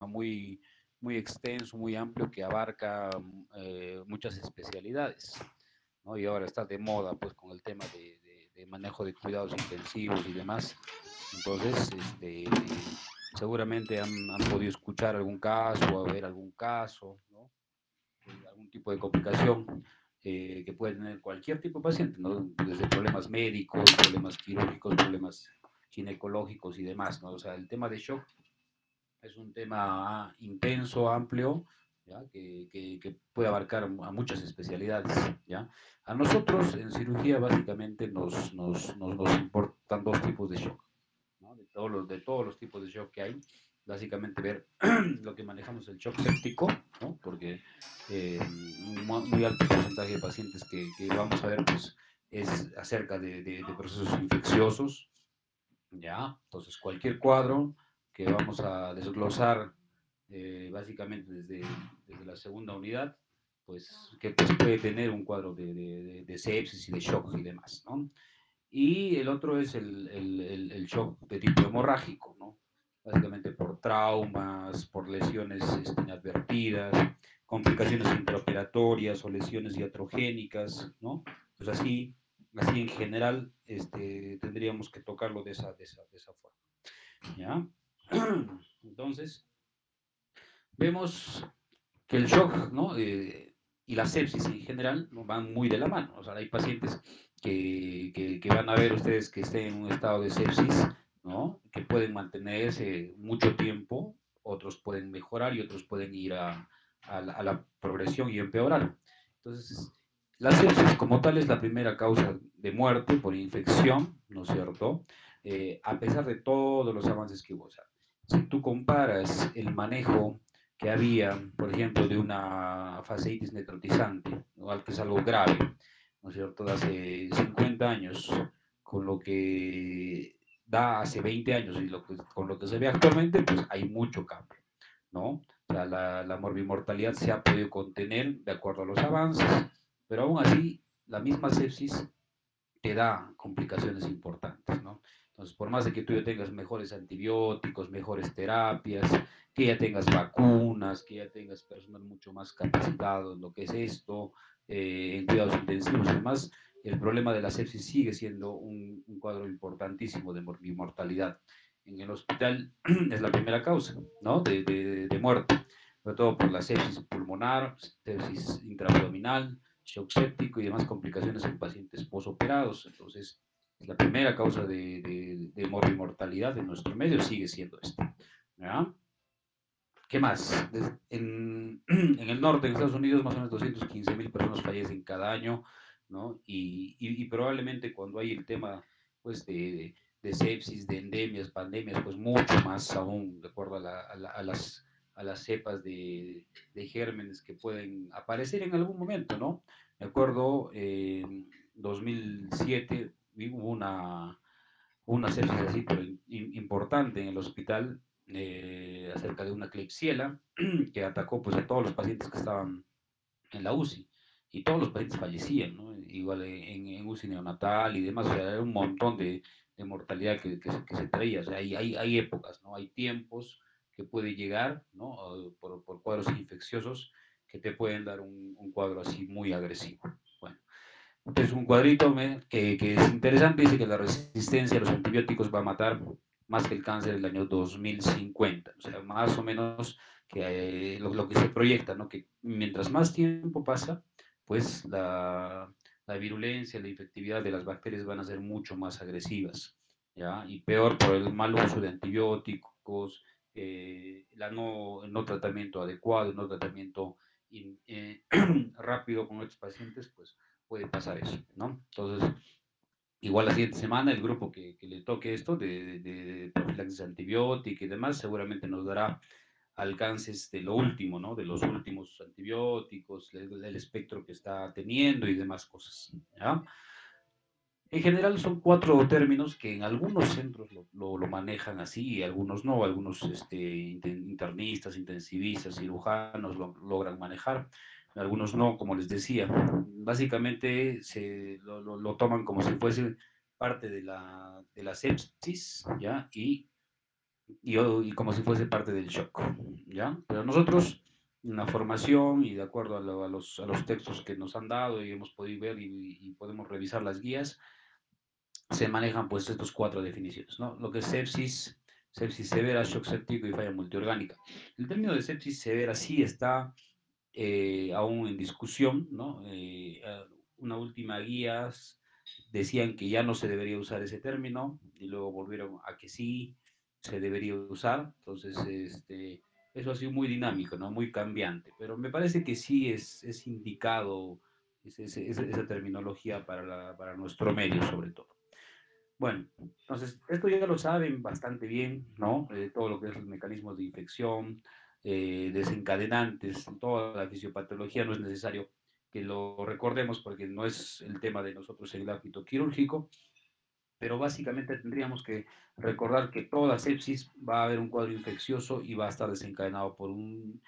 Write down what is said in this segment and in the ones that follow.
muy, muy extenso, muy amplio, que abarca muchas especialidades, ¿no? Y ahora está de moda, pues, con el tema de manejo de cuidados intensivos y demás. Entonces, seguramente han podido escuchar algún caso o ver algún caso, ¿no? Algún tipo de complicación que puede tener cualquier tipo de paciente, ¿no? Desde problemas médicos, problemas quirúrgicos, problemas ginecológicos y demás, ¿no? O sea, el tema de shock es un tema intenso, amplio, ¿ya? Que puede abarcar a muchas especialidades, ¿ya? A nosotros en cirugía básicamente nos importan dos tipos de shock, ¿no? De todos los tipos de shock que hay, básicamente ver lo que manejamos el shock séptico, ¿no? Porque un muy alto porcentaje de pacientes que vamos a ver, pues, es acerca de procesos infecciosos, ¿ya? Entonces, cualquier cuadro que vamos a desglosar básicamente desde la segunda unidad, pues que pues, puede tener un cuadro de sepsis y de shock y demás, ¿no? Y el otro es el shock de tipo hemorrágico, ¿no? Básicamente por traumas, por lesiones inadvertidas, complicaciones intraoperatorias o lesiones iatrogénicas, ¿no? Pues así en general tendríamos que tocarlo de esa forma, ¿ya? Entonces, vemos que el shock, ¿no? Y la sepsis en general, ¿no? Van muy de la mano. O sea, hay pacientes que van a ver ustedes que estén en un estado de sepsis, ¿no? Que pueden mantenerse mucho tiempo, otros pueden mejorar y otros pueden ir a la progresión y empeorar. Entonces, la sepsis como tal es la primera causa de muerte por infección, ¿no es cierto? A pesar de todos los avances que hubo. O sea, si tú comparas el manejo que había, por ejemplo, de una fasciitis necrotizante, igual que es algo grave, ¿no es cierto?, de hace 50 años, con lo que da hace 20 años y con lo que se ve actualmente, pues hay mucho cambio, ¿no? O sea, la morbimortalidad se ha podido contener de acuerdo a los avances, pero aún así, la misma sepsis te da complicaciones importantes, ¿no? Entonces, por más de que tú ya tengas mejores antibióticos, mejores terapias, que ya tengas vacunas, que ya tengas personal mucho más capacitado en lo que es esto, en cuidados intensivos y demás, el problema de la sepsis sigue siendo un cuadro importantísimo de mortalidad. En el hospital es la primera causa, ¿no? De muerte, sobre todo por la sepsis pulmonar, sepsis intraabdominal, shock séptico y demás complicaciones en pacientes posoperados. Entonces, la primera causa de mortalidad en nuestro medio sigue siendo esta. ¿Ya? ¿Qué más? En el norte, en Estados Unidos, más o menos 215,000 personas fallecen cada año, ¿no? Y probablemente cuando hay el tema, pues, de sepsis, de endemias, pandemias, pues mucho más aún, de acuerdo a las cepas de gérmenes que pueden aparecer en algún momento, ¿no? Me acuerdo, en 2007 hubo una sepsis así, pero importante en el hospital, acerca de una Klebsiella que atacó pues a todos los pacientes que estaban en la UCI y todos los pacientes fallecían, ¿no? Igual en UCI neonatal y demás, o sea, era un montón de mortalidad que se traía, o sea, hay épocas, ¿no? Hay tiempos que puede llegar, ¿no? Por cuadros infecciosos que te pueden dar un cuadro así muy agresivo. Bueno, entonces, un cuadrito que es interesante, dice que la resistencia a los antibióticos va a matar más que el cáncer el año 2050. O sea, más o menos que lo que se proyecta, ¿no? Que mientras más tiempo pasa, pues la virulencia, la infectividad de las bacterias van a ser mucho más agresivas, ¿ya? Y peor por el mal uso de antibióticos, el no tratamiento adecuado, el no tratamiento rápido con estos pacientes, pues puede pasar eso, ¿no? Entonces, igual la siguiente semana el grupo que le toque esto de profilaxis antibiótica y demás, seguramente nos dará alcances de lo último, ¿no? De los últimos antibióticos, el espectro que está teniendo y demás cosas, ¿ya? En general son cuatro términos que en algunos centros lo manejan así y algunos no, algunos internistas, intensivistas, cirujanos lo logran manejar, algunos no, como les decía. Básicamente lo toman como si fuese parte de la sepsis, ¿ya? Y y como si fuese parte del shock, ¿ya? Pero nosotros, en la formación y de acuerdo a los textos que nos han dado y hemos podido ver y podemos revisar las guías, se manejan pues estos cuatro definiciones, ¿no? Lo que es sepsis, sepsis severa, shock séptico y falla multiorgánica. El término de sepsis severa sí está aún en discusión, ¿no? Una última guía decían que ya no se debería usar ese término y luego volvieron a que sí se debería usar. Entonces, eso ha sido muy dinámico, ¿no? Muy cambiante, pero me parece que sí es indicado esa terminología para nuestro medio sobre todo. Bueno, entonces, esto ya lo saben bastante bien, ¿no? Todo lo que es los mecanismos de infección, desencadenantes, toda la fisiopatología, no es necesario que lo recordemos porque no es el tema de nosotros en el ámbito quirúrgico, pero básicamente tendríamos que recordar que toda sepsis va a haber un cuadro infeccioso y va a estar desencadenado por un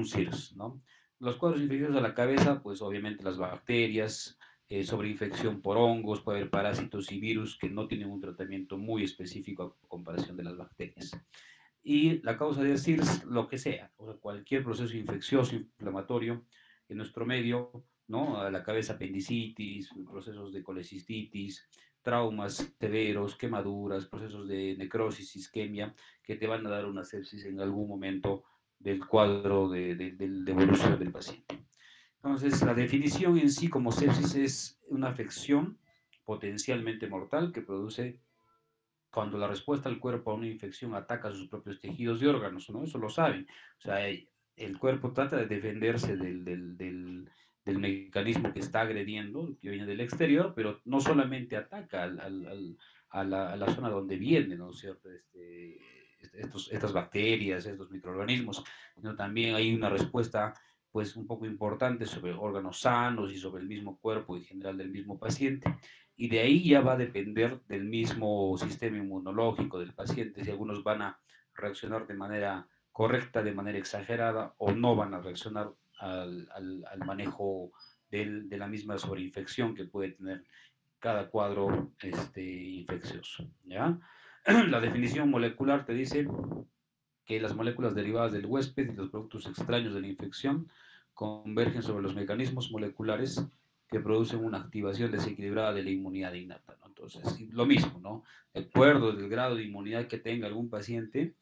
SIRS, ¿no? Los cuadros infecciosos a la cabeza, pues obviamente las bacterias, sobreinfección por hongos, puede haber parásitos y virus que no tienen un tratamiento muy específico a comparación de las bacterias. Y la causa de SIRS, lo que sea, o sea, cualquier proceso infeccioso, inflamatorio en nuestro medio, ¿no? A la cabeza apendicitis, procesos de colecistitis, traumas severos, quemaduras, procesos de necrosis, isquemia, que te van a dar una sepsis en algún momento del cuadro de evolución del paciente. Entonces, la definición en sí como sepsis es una afección potencialmente mortal que produce cuando la respuesta del cuerpo a una infección ataca sus propios tejidos y órganos, ¿no? Eso lo saben. O sea, el cuerpo trata de defenderse del mecanismo que está agrediendo, que viene del exterior, pero no solamente ataca a la zona donde viene, ¿no es cierto? Estas bacterias, estos microorganismos, sino también hay una respuesta pues un poco importante sobre órganos sanos y sobre el mismo cuerpo en general del mismo paciente y de ahí ya va a depender del mismo sistema inmunológico del paciente, si algunos van a reaccionar de manera correcta, de manera exagerada, o no van a reaccionar al manejo de la misma sobreinfección que puede tener cada cuadro infeccioso. ¿Ya? La definición molecular te dice que las moléculas derivadas del huésped y los productos extraños de la infección convergen sobre los mecanismos moleculares que producen una activación desequilibrada de la inmunidad innata, ¿no? Entonces, lo mismo, ¿no? De acuerdo del grado de inmunidad que tenga algún paciente,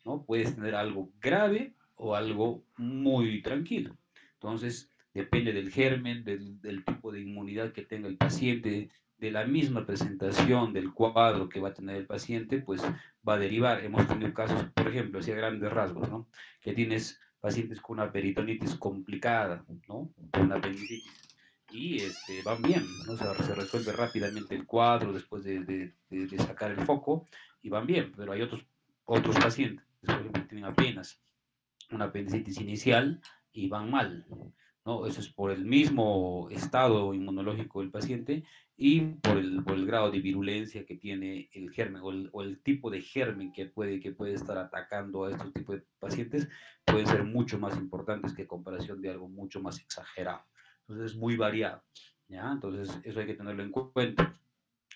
¿no? Puedes tener algo grave o algo muy tranquilo. Entonces, depende del germen, del tipo de inmunidad que tenga el paciente, de la misma presentación del cuadro que va a tener el paciente, pues va a derivar. Hemos tenido casos, por ejemplo, así a grandes rasgos, ¿no? Que tienes pacientes con una peritonitis complicada, ¿no? Con una apendicitis. Y van bien, ¿no? O sea, se resuelve rápidamente el cuadro después de sacar el foco y van bien, pero hay otros pacientes, por ejemplo, tienen apenas una apendicitis inicial y van mal, ¿no? Eso es por el mismo estado inmunológico del paciente y por el grado de virulencia que tiene el germen o el tipo de germen que puede estar atacando a estos tipos de pacientes pueden ser mucho más importantes que comparación de algo mucho más exagerado. Entonces es muy variado, ¿ya? Entonces eso hay que tenerlo en cuenta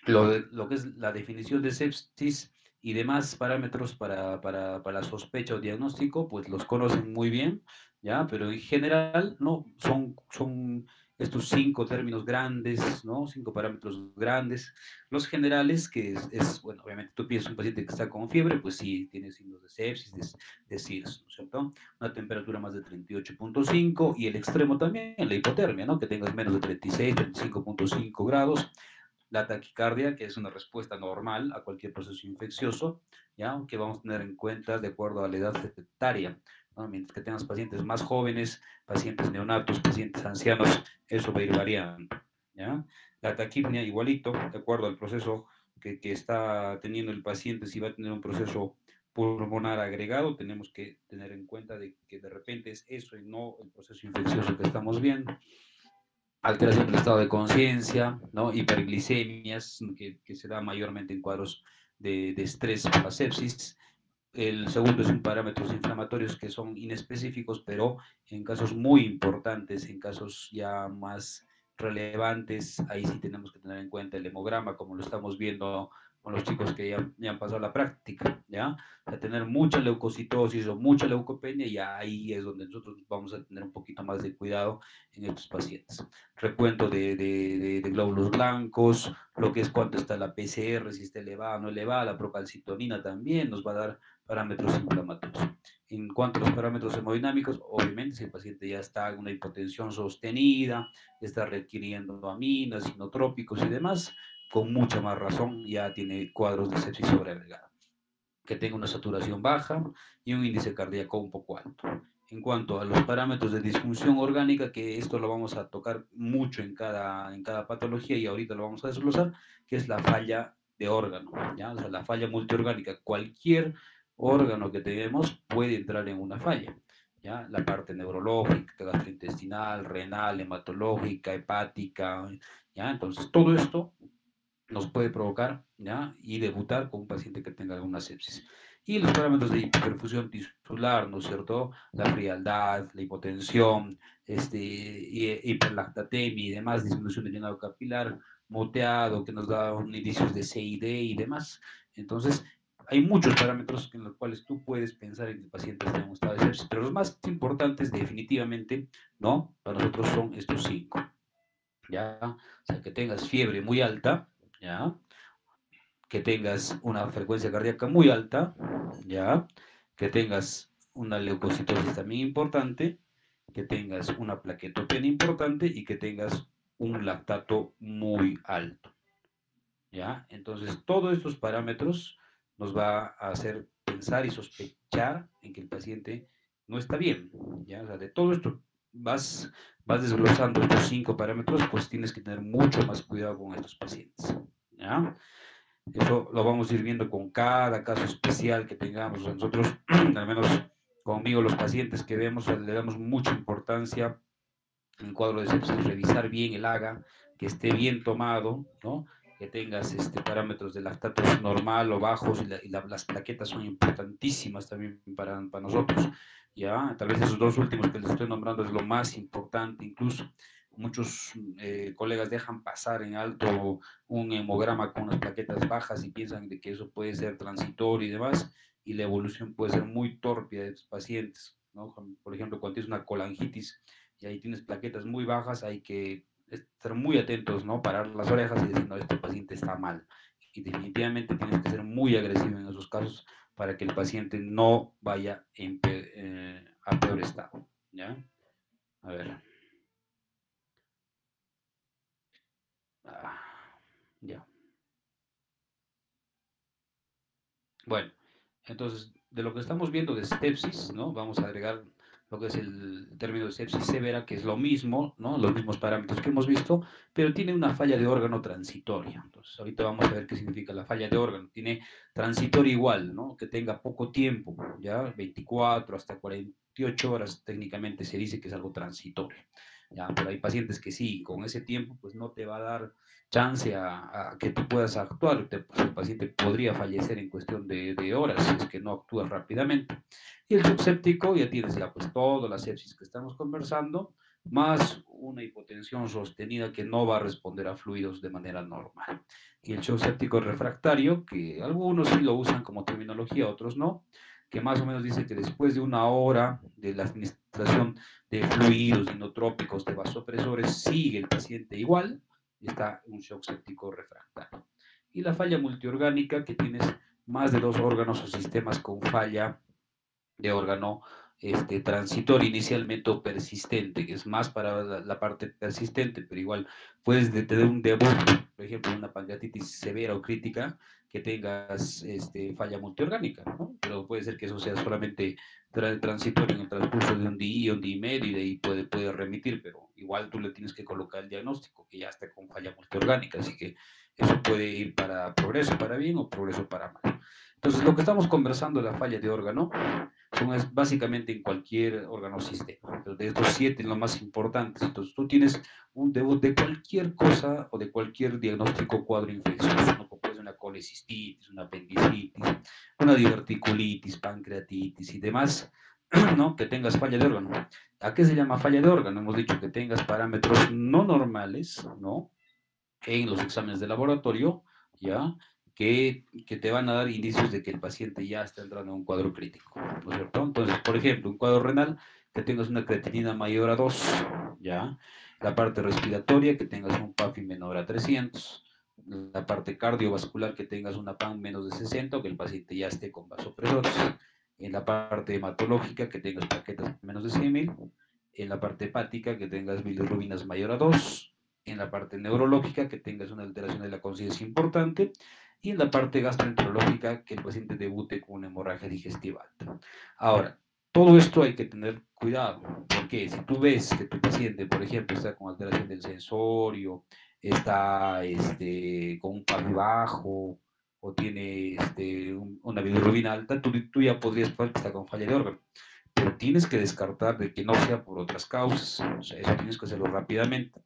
lo que es la definición de sepsis y demás parámetros para la sospecha o diagnóstico, pues los conocen muy bien, ¿ya? Pero en general, no, son estos cinco términos grandes, ¿no? Cinco parámetros grandes. Los generales, que bueno, obviamente tú piensas un paciente que está con fiebre, pues sí, tiene signos de sepsis, de SIRS, ¿no es cierto? Una temperatura más de 38.5 y el extremo también, la hipotermia, ¿no? Que tengas menos de 36, 35.5 grados la taquicardia, que es una respuesta normal a cualquier proceso infeccioso, ¿ya? Que vamos a tener en cuenta de acuerdo a la edad etaria, ¿no? Mientras que tengas pacientes más jóvenes, pacientes neonatos, pacientes ancianos, eso va a ir variando, ¿ya? La taquipnea igualito, de acuerdo al proceso que está teniendo el paciente, si va a tener un proceso pulmonar agregado, tenemos que tener en cuenta de que de repente es eso y no el proceso infeccioso que estamos viendo alteración del estado de conciencia, ¿no? Hiperglicemias, que se da mayormente en cuadros de estrés por la sepsis. El segundo es un parámetros inflamatorios que son inespecíficos, pero en casos muy importantes, en casos ya más relevantes, ahí sí tenemos que tener en cuenta el hemograma, como lo estamos viendo con los chicos que ya han pasado la práctica, ¿ya? O sea, tener mucha leucocitosis o mucha leucopenia, y ahí es donde nosotros vamos a tener un poquito más de cuidado en estos pacientes. Recuento de glóbulos blancos, lo que es cuánto está la PCR, si está elevada o no elevada, la procalcitonina también nos va a dar parámetros inflamatorios. En cuanto a los parámetros hemodinámicos, obviamente si el paciente ya está en una hipotensión sostenida, está requiriendo aminas, inotrópicos y demás, con mucha más razón ya tiene cuadros de sepsis sobreagregada. Que tenga una saturación baja y un índice cardíaco un poco alto. En cuanto a los parámetros de disfunción orgánica, que esto lo vamos a tocar mucho en cada patología y ahorita lo vamos a desglosar, que es la falla de órgano, ¿ya? O sea, la falla multiorgánica. Cualquier órgano que tenemos puede entrar en una falla, ¿ya? La parte neurológica, gastrointestinal, renal, hematológica, hepática, ¿ya? Entonces, todo esto nos puede provocar, ¿ya? Y debutar con un paciente que tenga alguna sepsis. Y los parámetros de hiperfusión tisular, ¿no es cierto? La frialdad, la hipotensión, hiperlactatemia y demás, disminución del llenado capilar, moteado, que nos da indicios de CID y demás. Entonces, hay muchos parámetros en los cuales tú puedes pensar en que el paciente está en un estado de sepsis, pero los más importantes definitivamente, ¿no? Para nosotros son estos 5, ¿ya? O sea, que tengas fiebre muy alta, ¿ya? Que tengas una frecuencia cardíaca muy alta, ¿ya? Que tengas una leucocitosis también importante, que tengas una plaquetopenia importante y que tengas un lactato muy alto, ¿ya? Entonces, todos estos parámetros nos va a hacer pensar y sospechar en que el paciente no está bien, ¿ya? O sea, de todo esto vas desglosando estos 5 parámetros, pues tienes que tener mucho más cuidado con estos pacientes, ¿ya? Eso lo vamos a ir viendo con cada caso especial que tengamos. Nosotros, al menos conmigo, los pacientes que vemos, le damos mucha importancia en el cuadro de sepsis, revisar bien el AGA, que esté bien tomado, ¿no? Que tengas parámetros de lactatos normal o bajos, las plaquetas son importantísimas también para nosotros, ¿ya? Tal vez esos dos últimos que les estoy nombrando es lo más importante, incluso muchos colegas dejan pasar en alto un hemograma con unas plaquetas bajas y piensan de que eso puede ser transitorio y demás, y la evolución puede ser muy torpe de estos pacientes, ¿no? Por ejemplo, cuando tienes una colangitis y ahí tienes plaquetas muy bajas, hay que estar muy atentos, ¿no? Parar las orejas y decir, no, este paciente está mal. Y definitivamente tienes que ser muy agresivo en esos casos para que el paciente no vaya a peor estado, ¿ya? A ver. Ah, ya. Bueno, entonces, de lo que estamos viendo de sepsis, ¿no? Vamos a agregar lo que es el término de sepsis severa, que es lo mismo, ¿no? Los mismos parámetros que hemos visto, pero tiene una falla de órgano transitoria. Entonces, ahorita vamos a ver qué significa la falla de órgano. Tiene transitoria igual, ¿no? Que tenga poco tiempo, ¿ya? 24 hasta 48 horas técnicamente se dice que es algo transitorio. ¿Ya? Pero hay pacientes que sí, con ese tiempo, pues no te va a dar chance a que tú puedas actuar. Pues, el paciente podría fallecer en cuestión de horas si es que no actúas rápidamente. Y el subséptico, ya tienes ya pues toda la sepsis que estamos conversando, más una hipotensión sostenida que no va a responder a fluidos de manera normal. Y el shock séptico refractario, que algunos sí lo usan como terminología, otros no, que más o menos dice que después de una hora de la administración de fluidos inotrópicos, de vasopresores, sigue el paciente igual, está un shock séptico refractario. Y la falla multiorgánica, que tienes más de 2 órganos o sistemas con falla de órgano transitorio inicialmente o persistente, que es más para la parte persistente, pero igual puedes tener un debut, por ejemplo, una pancreatitis severa o crítica, que tengas falla multiorgánica, ¿no? Pero puede ser que eso sea solamente transitorio en el transcurso de un día y medio, y de ahí puede remitir, pero igual tú le tienes que colocar el diagnóstico, que ya está con falla multiorgánica, así que eso puede ir para progreso para bien o progreso para mal. Entonces, lo que estamos conversando de la falla de órgano son básicamente en cualquier órgano sistema, pero de estos 7 lo más importantes. Entonces, tú tienes un debut de cualquier cosa o de cualquier diagnóstico cuadro infeccioso, ¿no? Como puede ser una colecistitis, una apendicitis, una diverticulitis, pancreatitis y demás, ¿no? Que tengas falla de órgano. ¿A qué se llama falla de órgano? Hemos dicho que tengas parámetros no normales, ¿no? En los exámenes de laboratorio, ¿ya? que te van a dar indicios de que el paciente ya está entrando en un cuadro crítico, ¿no es cierto? Entonces, por ejemplo, un cuadro renal, que tengas una creatinina mayor a 2, ¿ya? La parte respiratoria, que tengas un PAFI menor a 300, la parte cardiovascular, que tengas una PAN menos de 60, o que el paciente ya esté con vasopresores, en la parte hematológica, que tengas plaquetas menos de 100.000, en la parte hepática, que tengas bilirrubinas mayor a 2, en la parte neurológica, que tengas una alteración de la conciencia importante, y en la parte gastroenterológica, que el paciente debute con una hemorragia digestiva alta. Ahora, todo esto hay que tener cuidado, porque si tú ves que tu paciente, por ejemplo, está con alteración del sensorio, está con un PAFI bajo, o tiene una bilirrubina alta, tú ya podrías pensar que está con falla de órgano, pero tienes que descartar de que no sea por otras causas, o sea, eso tienes que hacerlo rápidamente.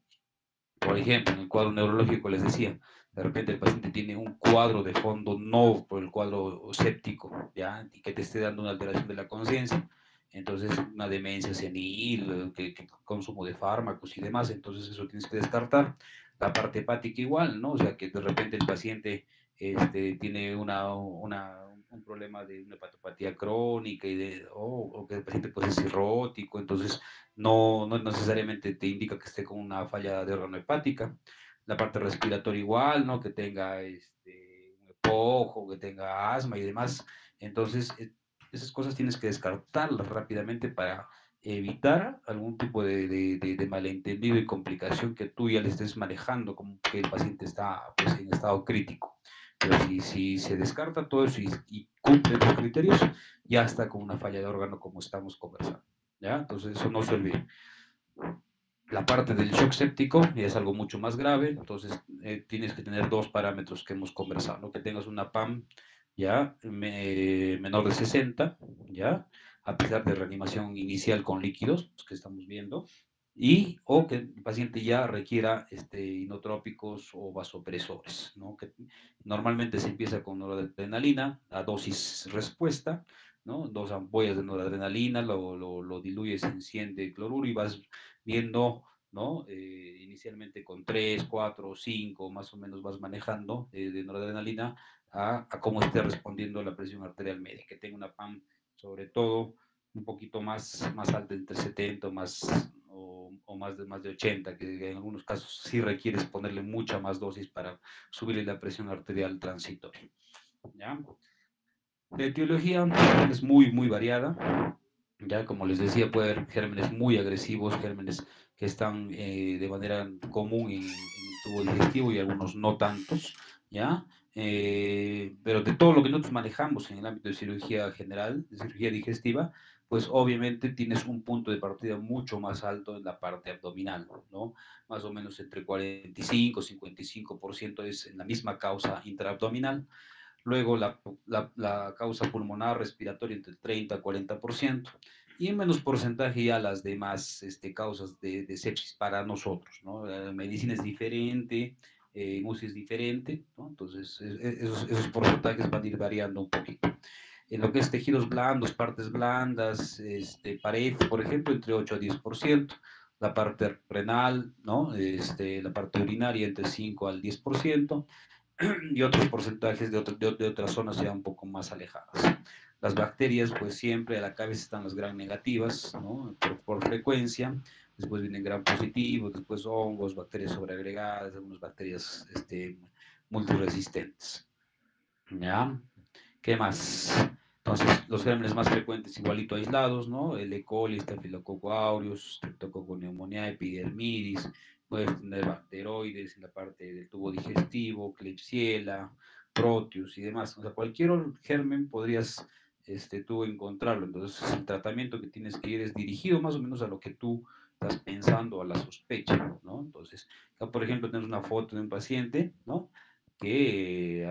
Por ejemplo, en el cuadro neurológico les decía, de repente el paciente tiene un cuadro de fondo no por el cuadro séptico, ¿ya? Y que te esté dando una alteración de la conciencia, entonces una demencia senil, que consumo de fármacos y demás, entonces eso tienes que descartar. La parte hepática igual, ¿no? O sea, que de repente el paciente tiene un problema de una hepatopatía crónica o que el paciente puede ser cirrótico, entonces no necesariamente te indica que esté con una falla de órgano hepática. La parte respiratoria igual, ¿no? Que tenga un EPOC, que tenga asma y demás. Entonces, esas cosas tienes que descartarlas rápidamente para evitar algún tipo de malentendido y complicación que tú ya le estés manejando, como que el paciente está pues, en estado crítico. Pero si se descarta todo eso y cumple los criterios, ya está con una falla de órgano como estamos conversando. ¿Ya? Entonces eso no se olvide. La parte del shock séptico es algo mucho más grave, entonces tienes que tener dos parámetros que hemos conversado, ¿no? Que tengas una PAM ya menor de 60, ya, a pesar de reanimación inicial con líquidos que estamos viendo, y o que el paciente ya requiera inotrópicos o vasopresores, ¿no? Que normalmente se empieza con noradrenalina a dosis respuesta, ¿no? Dos ampollas de noradrenalina, lo diluyes en 100 de cloruro y vas viendo, ¿no? Inicialmente con 3, 4, 5, más o menos vas manejando de noradrenalina a cómo esté respondiendo la presión arterial media, que tenga una PAM sobre todo un poquito más alta, entre 70 o más de 80, que en algunos casos sí requieres ponerle mucha más dosis para subirle la presión arterial transitoria. ¿Ya? La etiología es muy variada. Ya, como les decía, puede haber gérmenes muy agresivos, gérmenes que están de manera común en el tubo digestivo y algunos no tantos, ¿ya? Pero de todo lo que nosotros manejamos en el ámbito de cirugía general, de cirugía digestiva, pues obviamente tienes un punto de partida mucho más alto en la parte abdominal, ¿no? Más o menos entre 45 y 55% es en la misma causa intraabdominal. Luego la causa pulmonar respiratoria entre el 30 y 40%, y en menos porcentaje ya las demás causas de sepsis para nosotros, ¿no? La medicina es diferente, UCI es diferente, ¿no? Entonces esos porcentajes van a ir variando un poquito. En lo que es tejidos blandos, partes blandas, pared, por ejemplo, entre 8 a 10%, la parte renal, ¿no? La parte urinaria entre 5 al 10%, y otros porcentajes de otras zonas ya un poco más alejadas. Las bacterias, pues siempre a la cabeza están las gram negativas, ¿no? Por frecuencia, después vienen gram positivos, después hongos, bacterias sobreagregadas, algunas bacterias multiresistentes. ¿Ya? ¿Qué más? Entonces, los gérmenes más frecuentes igualito aislados, ¿no? El E. coli, Staphylococcus aureus, Streptococcus pneumoniae, Epidermidis, puedes tener bacteroides en la parte del tubo digestivo, Klebsiella, Proteus y demás. O sea, cualquier germen podrías tú encontrarlo. Entonces, el tratamiento que tienes que ir es dirigido más o menos a lo que tú estás pensando, a la sospecha, ¿no? Entonces, acá, por ejemplo, tenemos una foto de un paciente, ¿no? Que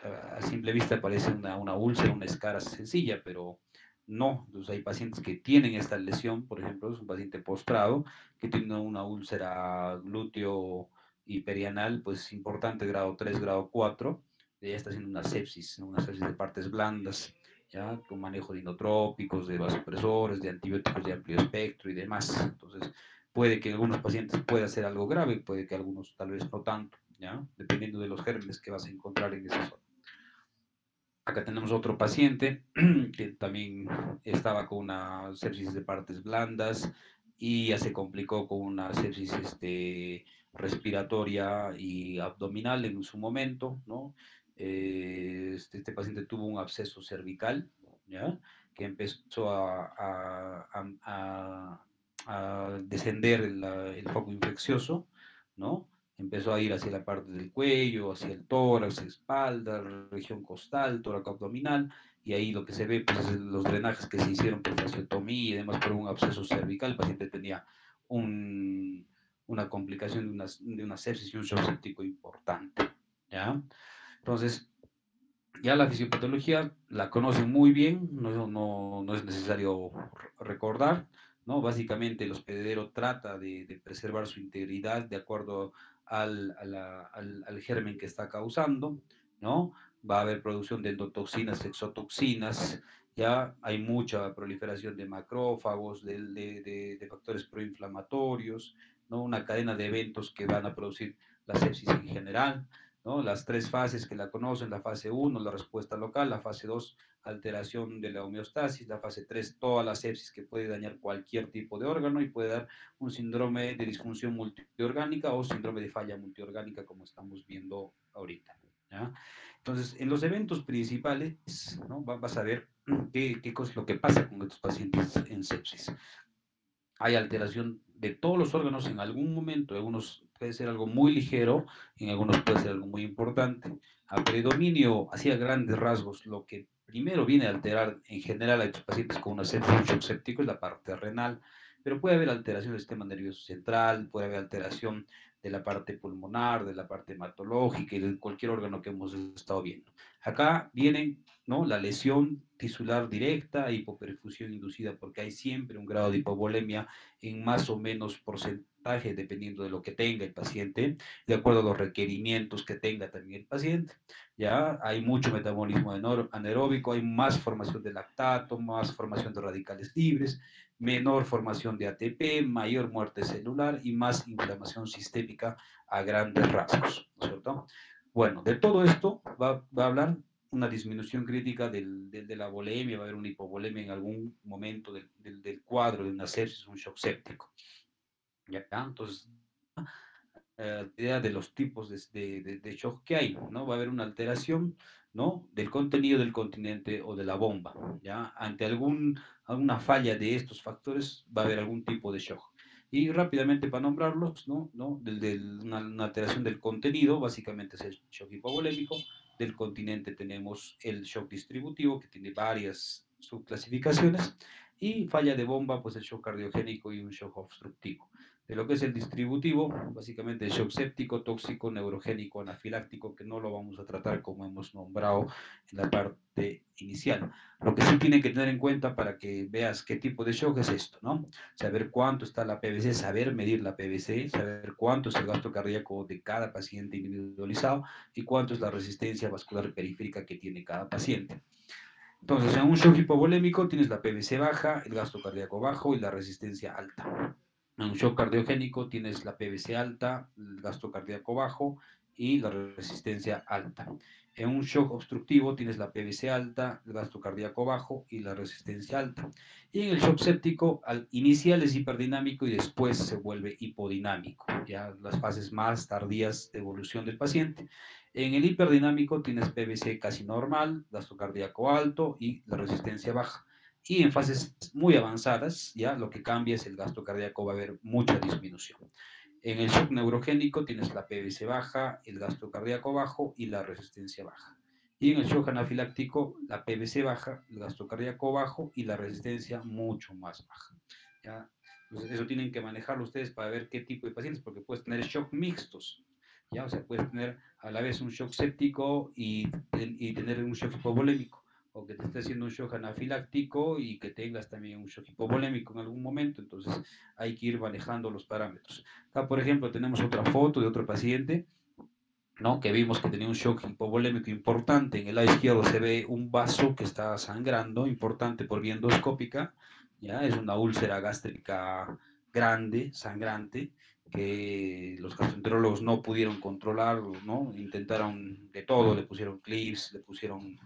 a simple vista parece una úlcera, una escara sencilla, pero no. Entonces hay pacientes que tienen esta lesión, por ejemplo, es un paciente postrado que tiene una úlcera glúteo y perianal, pues importante, grado 3, grado 4, ya está haciendo una sepsis de partes blandas, ya con manejo de inotrópicos, de vasopresores, de antibióticos de amplio espectro y demás. Entonces, puede que en algunos pacientes pueda ser algo grave, puede que algunos tal vez no tanto. ¿ya? Dependiendo de los gérmenes que vas a encontrar en esa zona. Acá tenemos otro paciente que también estaba con una sepsis de partes blandas y ya se complicó con una sepsis respiratoria y abdominal en su momento, ¿no? Este paciente tuvo un absceso cervical, ¿ya? Que empezó a descender el foco infeccioso, ¿no? Empezó a ir hacia la parte del cuello, hacia el tórax, espalda, región costal, tórax abdominal, y ahí lo que se ve pues, es los drenajes que se hicieron por fasciotomía y demás por un absceso cervical. El paciente tenía una complicación de una sepsis y un shock séptico importante, ¿ya? Entonces, ya la fisiopatología la conocen muy bien, no es necesario recordar, ¿no? Básicamente el hospedero trata de preservar su integridad de acuerdo al germen que está causando, ¿no? Va a haber producción de endotoxinas, exotoxinas, ya hay mucha proliferación de macrófagos, de factores proinflamatorios, ¿no? Una cadena de eventos que van a producir la sepsis en general, ¿no? Las tres fases que la conocen, la fase 1, la respuesta local, la fase 2, alteración de la homeostasis, la fase 3, toda la sepsis que puede dañar cualquier tipo de órgano y puede dar un síndrome de disfunción multiorgánica o síndrome de falla multiorgánica como estamos viendo ahorita, ¿ya? Entonces, en los eventos principales, ¿no? Vas a ver qué cosa es lo que pasa con estos pacientes en sepsis. Hay alteración de todos los órganos en algún momento, en algunos puede ser algo muy ligero, en algunos puede ser algo muy importante. A predominio, hacia grandes rasgos, lo que primero viene a alterar en general a estos pacientes con una sepsis, un shock séptico, es la parte renal, pero puede haber alteración del sistema nervioso central, puede haber alteración de la parte pulmonar, de la parte hematológica y de cualquier órgano que hemos estado viendo. Acá vienen, ¿no? La lesión tisular directa, hipoperfusión inducida, porque hay siempre un grado de hipovolemia en más o menos porcentaje, dependiendo de lo que tenga el paciente, de acuerdo a los requerimientos que tenga también el paciente. Ya hay mucho metabolismo anaeróbico, hay más formación de lactato, más formación de radicales libres, menor formación de ATP, mayor muerte celular y más inflamación sistémica a grandes rasgos, ¿no es cierto? Bueno, de todo esto va a hablar una disminución crítica de la volemia, va a haber una hipovolemia en algún momento del cuadro de una sepsis, un shock séptico. ¿Ya? Entonces, la idea de los tipos de shock que hay, ¿no? Va a haber una alteración, ¿no? Del contenido del continente o de la bomba, ¿ya? Ante alguna falla de estos factores va a haber algún tipo de shock. Y rápidamente para nombrarlos, ¿no? Una alteración del contenido, básicamente es el shock hipovolémico. Del continente tenemos el shock distributivo, que tiene varias subclasificaciones. Y falla de bomba, pues el shock cardiogénico y un shock obstructivo. De lo que es el distributivo, básicamente el shock séptico, tóxico, neurogénico, anafiláctico, que no lo vamos a tratar como hemos nombrado en la parte inicial. Lo que sí tienen que tener en cuenta para que veas qué tipo de shock es esto, ¿no? Saber cuánto está la PVC, saber medir la PVC, saber cuánto es el gasto cardíaco de cada paciente individualizado y cuánto es la resistencia vascular periférica que tiene cada paciente. Entonces, en un shock hipovolémico tienes la PVC baja, el gasto cardíaco bajo y la resistencia alta. En un shock cardiogénico tienes la PVC alta, el gasto cardíaco bajo y la resistencia alta. En un shock obstructivo tienes la PVC alta, el gasto cardíaco bajo y la resistencia alta. Y en el shock séptico, al inicial es hiperdinámico y después se vuelve hipodinámico, ya las fases más tardías de evolución del paciente. En el hiperdinamico tienes PVC casi normal, gasto cardíaco alto y la resistencia baja. Y en fases muy avanzadas, ya lo que cambia es el gasto cardíaco, va a haber mucha disminución. En el shock neurogénico tienes la PVC baja, el gasto cardíaco bajo y la resistencia baja. Y en el shock anafiláctico, la PVC baja, el gasto cardíaco bajo y la resistencia mucho más baja. ¿Ya? Entonces, eso tienen que manejarlo ustedes para ver qué tipo de pacientes, porque puedes tener shock mixtos. ¿Ya? O sea, puedes tener a la vez un shock séptico y tener un shock hipovolémico, o que te esté haciendo un shock anafiláctico y que tengas también un shock hipovolémico en algún momento. Entonces, hay que ir manejando los parámetros. Acá, por ejemplo, tenemos otra foto de otro paciente, ¿no? Que vimos que tenía un shock hipovolémico importante. En el lado izquierdo se ve un vaso que está sangrando, importante por vía endoscópica, ¿ya? Es una úlcera gástrica grande, sangrante, que los gastroenterólogos no pudieron controlar, ¿no? Intentaron de todo, le pusieron clips, le pusieron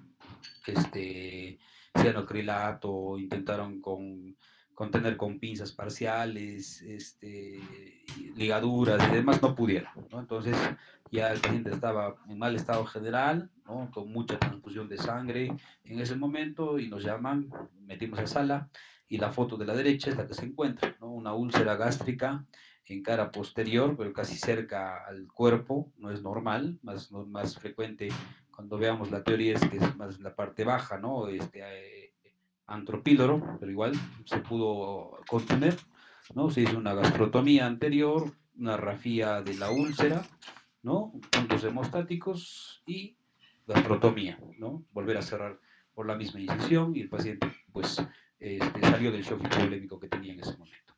cianocrilato, intentaron contener con pinzas parciales, ligaduras y demás, no pudieron, ¿no? Entonces ya el paciente estaba en mal estado general, ¿no? Con mucha transfusión de sangre en ese momento y nos llaman, metimos a sala y la foto de la derecha es la que se encuentra, ¿no? Una úlcera gástrica en cara posterior, pero casi cerca al cuerpo, no es normal, más frecuente cuando veamos la teoría es que es más la parte baja, ¿no? Antropíloro, pero igual se pudo contener, ¿no? Se hizo una gastrotomía anterior, una rafía de la úlcera, ¿no? Puntos hemostáticos y gastrotomía, ¿no? Volver a cerrar por la misma incisión y el paciente, pues, salió del shock hipovolémico que tenía en ese momento.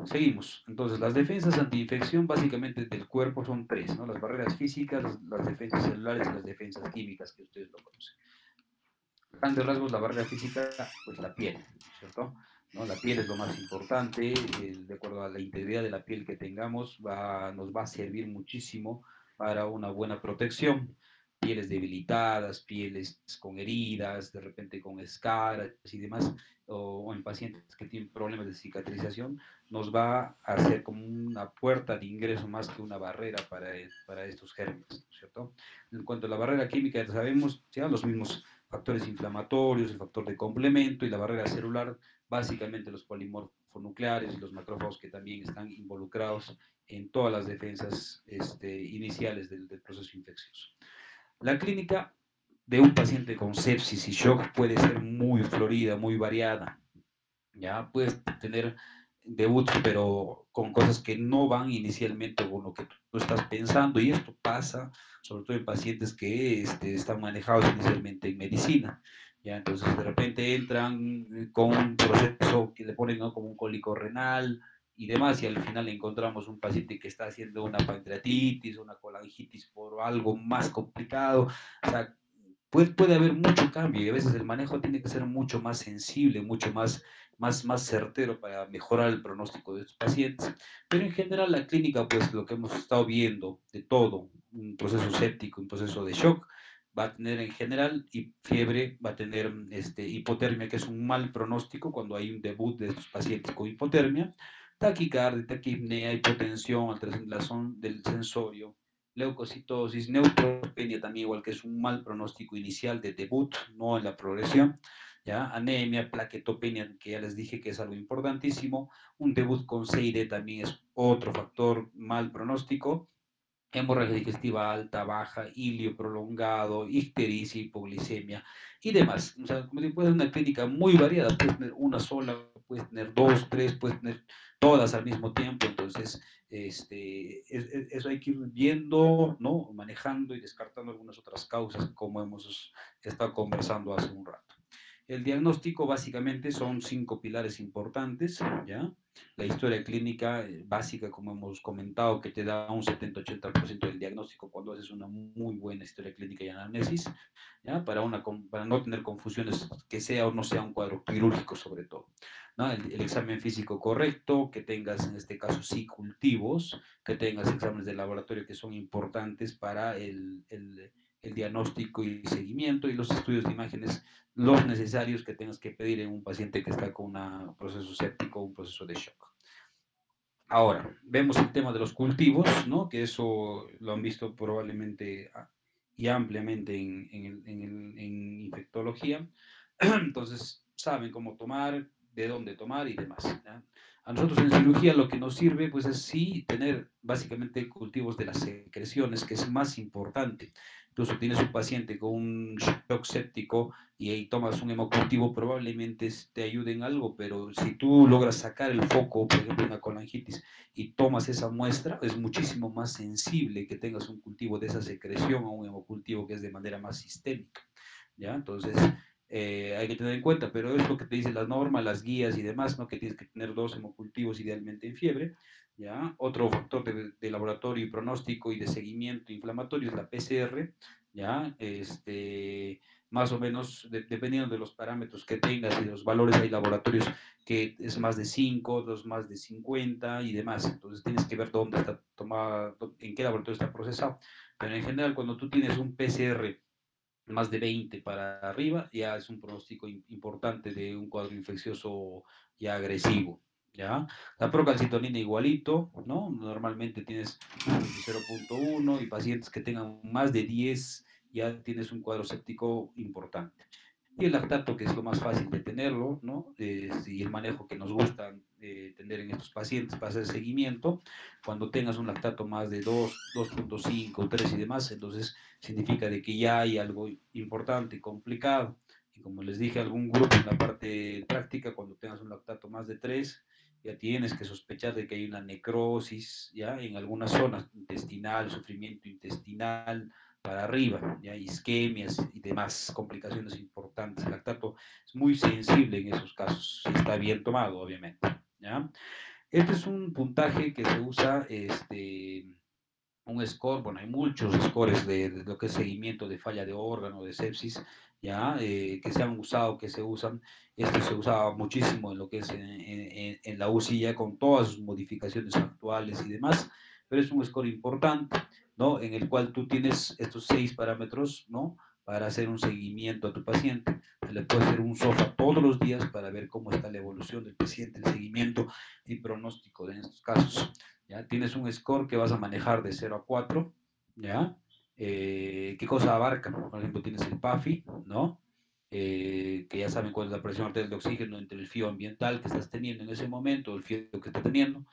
Seguimos. Entonces, las defensas antiinfección básicamente del cuerpo son tres, ¿no? Las barreras físicas, las defensas celulares y las defensas químicas, que ustedes lo conocen. A grandes rasgos, la barrera física, pues la piel, ¿cierto? ¿No? La piel es lo más importante, de acuerdo a la integridad de la piel que tengamos, nos va a servir muchísimo para una buena protección. Pieles debilitadas, pieles con heridas, de repente con escaras y demás, o en pacientes que tienen problemas de cicatrización, nos va a hacer como una puerta de ingreso más que una barrera para estos gérmenes, ¿cierto? En cuanto a la barrera química, ya sabemos, ya los mismos factores inflamatorios, el factor de complemento y la barrera celular, básicamente los polimorfonucleares y los macrófagos que también están involucrados en todas las defensas iniciales del proceso infeccioso. La clínica de un paciente con sepsis y shock puede ser muy florida, muy variada. Ya puedes tener debuts, pero con cosas que no van inicialmente con lo que tú estás pensando, y esto pasa sobre todo en pacientes que están manejados inicialmente en medicina. Ya, entonces de repente entran con un proceso que le ponen, ¿no?, como un cólico renal y demás, y al final encontramos un paciente que está haciendo una pancreatitis, una colangitis por algo más complicado. O sea, puede haber mucho cambio y a veces el manejo tiene que ser mucho más sensible, mucho más certero para mejorar el pronóstico de estos pacientes. Pero en general la clínica, pues lo que hemos estado viendo de todo, un proceso séptico, un proceso de shock, va a tener en general y fiebre, va a tener hipotermia, que es un mal pronóstico cuando hay un debut de estos pacientes con hipotermia, taquicardia, taquipnea, hipotensión, alteración del sensorio, leucocitosis, neutropenia también, igual que es un mal pronóstico inicial de debut, no en la progresión. ¿Ya? Anemia, plaquetopenia, que ya les dije que es algo importantísimo. Un debut con CID también es otro factor mal pronóstico. Hemorragia digestiva alta, baja, ilio prolongado, ictericia, hipoglicemia y demás. O sea, como puede ser una clínica muy variada, puedes tener una sola, puedes tener dos, tres, puedes tener todas al mismo tiempo. Entonces, eso hay que ir viendo, ¿no?, manejando y descartando algunas otras causas, como hemos estado conversando hace un rato. El diagnóstico básicamente son 5 pilares importantes, ¿ya? La historia clínica básica, como hemos comentado, que te da un 70-80% del diagnóstico cuando haces una muy buena historia clínica y anamnesis, ¿ya? Para no tener confusiones, que sea o no sea un cuadro quirúrgico sobre todo, ¿no? El examen físico correcto, que tengas en este caso sí cultivos, que tengas exámenes de laboratorio que son importantes para el diagnóstico y seguimiento, y los estudios de imágenes los necesarios que tengas que pedir en un paciente que está con un proceso séptico o un proceso de shock. Ahora, vemos el tema de los cultivos, ¿no?, que eso lo han visto probablemente y ampliamente en infectología. Entonces, saben cómo tomar, de dónde tomar y demás, ¿ya? A nosotros en cirugía lo que nos sirve, pues, es sí tener básicamente cultivos de las secreciones, que es más importante. Incluso tienes un paciente con un shock séptico y ahí tomas un hemocultivo, probablemente te ayude en algo, pero si tú logras sacar el foco, por ejemplo, una colangitis, y tomas esa muestra, es muchísimo más sensible que tengas un cultivo de esa secreción a un hemocultivo que es de manera más sistémica, ¿ya? Entonces, hay que tener en cuenta, pero es lo que te dicen las normas, las guías y demás, ¿no?, que tienes que tener 2 hemocultivos idealmente en fiebre, ¿ya? Otro factor de laboratorio y pronóstico y de seguimiento inflamatorio es la PCR, ¿ya? más o menos, dependiendo de los parámetros que tengas y de los valores, hay laboratorios que es más de 5, otros más de 50 y demás. Entonces tienes que ver dónde está tomada, en qué laboratorio está procesado. Pero en general, cuando tú tienes un PCR más de 20 para arriba, ya es un pronóstico importante de un cuadro infeccioso ya agresivo. ¿Ya? La procalcitonina igualito, ¿no? Normalmente tienes 0.1 y pacientes que tengan más de 10 ya tienes un cuadro séptico importante. Y el lactato, que es lo más fácil de tenerlo, ¿no? Y el manejo que nos gusta tener en estos pacientes para hacer seguimiento, cuando tengas un lactato más de 2, 2.5, 3 y demás, entonces significa de que ya hay algo importante y complicado. Y como les dije a algún grupo en la parte práctica, cuando tengas un lactato más de 3, ya tienes que sospechar de que hay una necrosis, ya en algunas zonas intestinal, sufrimiento intestinal, para arriba, ya isquemias y demás complicaciones importantes. El lactato es muy sensible en esos casos, si está bien tomado, obviamente. ¿Ya? Este es un puntaje que se usa, un score, bueno, hay muchos scores de lo que es seguimiento de falla de órgano, de sepsis, ya, que se han usado, que se usan. Esto se usaba muchísimo en lo que es en la UCI ya con todas sus modificaciones actuales y demás, pero es un score importante, ¿no? En el cual tú tienes estos 6 parámetros, ¿no? Para hacer un seguimiento a tu paciente. Se le puede hacer un SOFA todos los días para ver cómo está la evolución del paciente, el seguimiento y pronóstico de estos casos. ¿Ya? Tienes un score que vas a manejar de 0 a 4, ¿ya? ¿Qué cosa abarca? Por ejemplo, tienes el PAFI, ¿no? Que ya saben cuál es la presión arterial de oxígeno entre el FIO ambiental que estás teniendo en ese momento, el FIO que estás teniendo,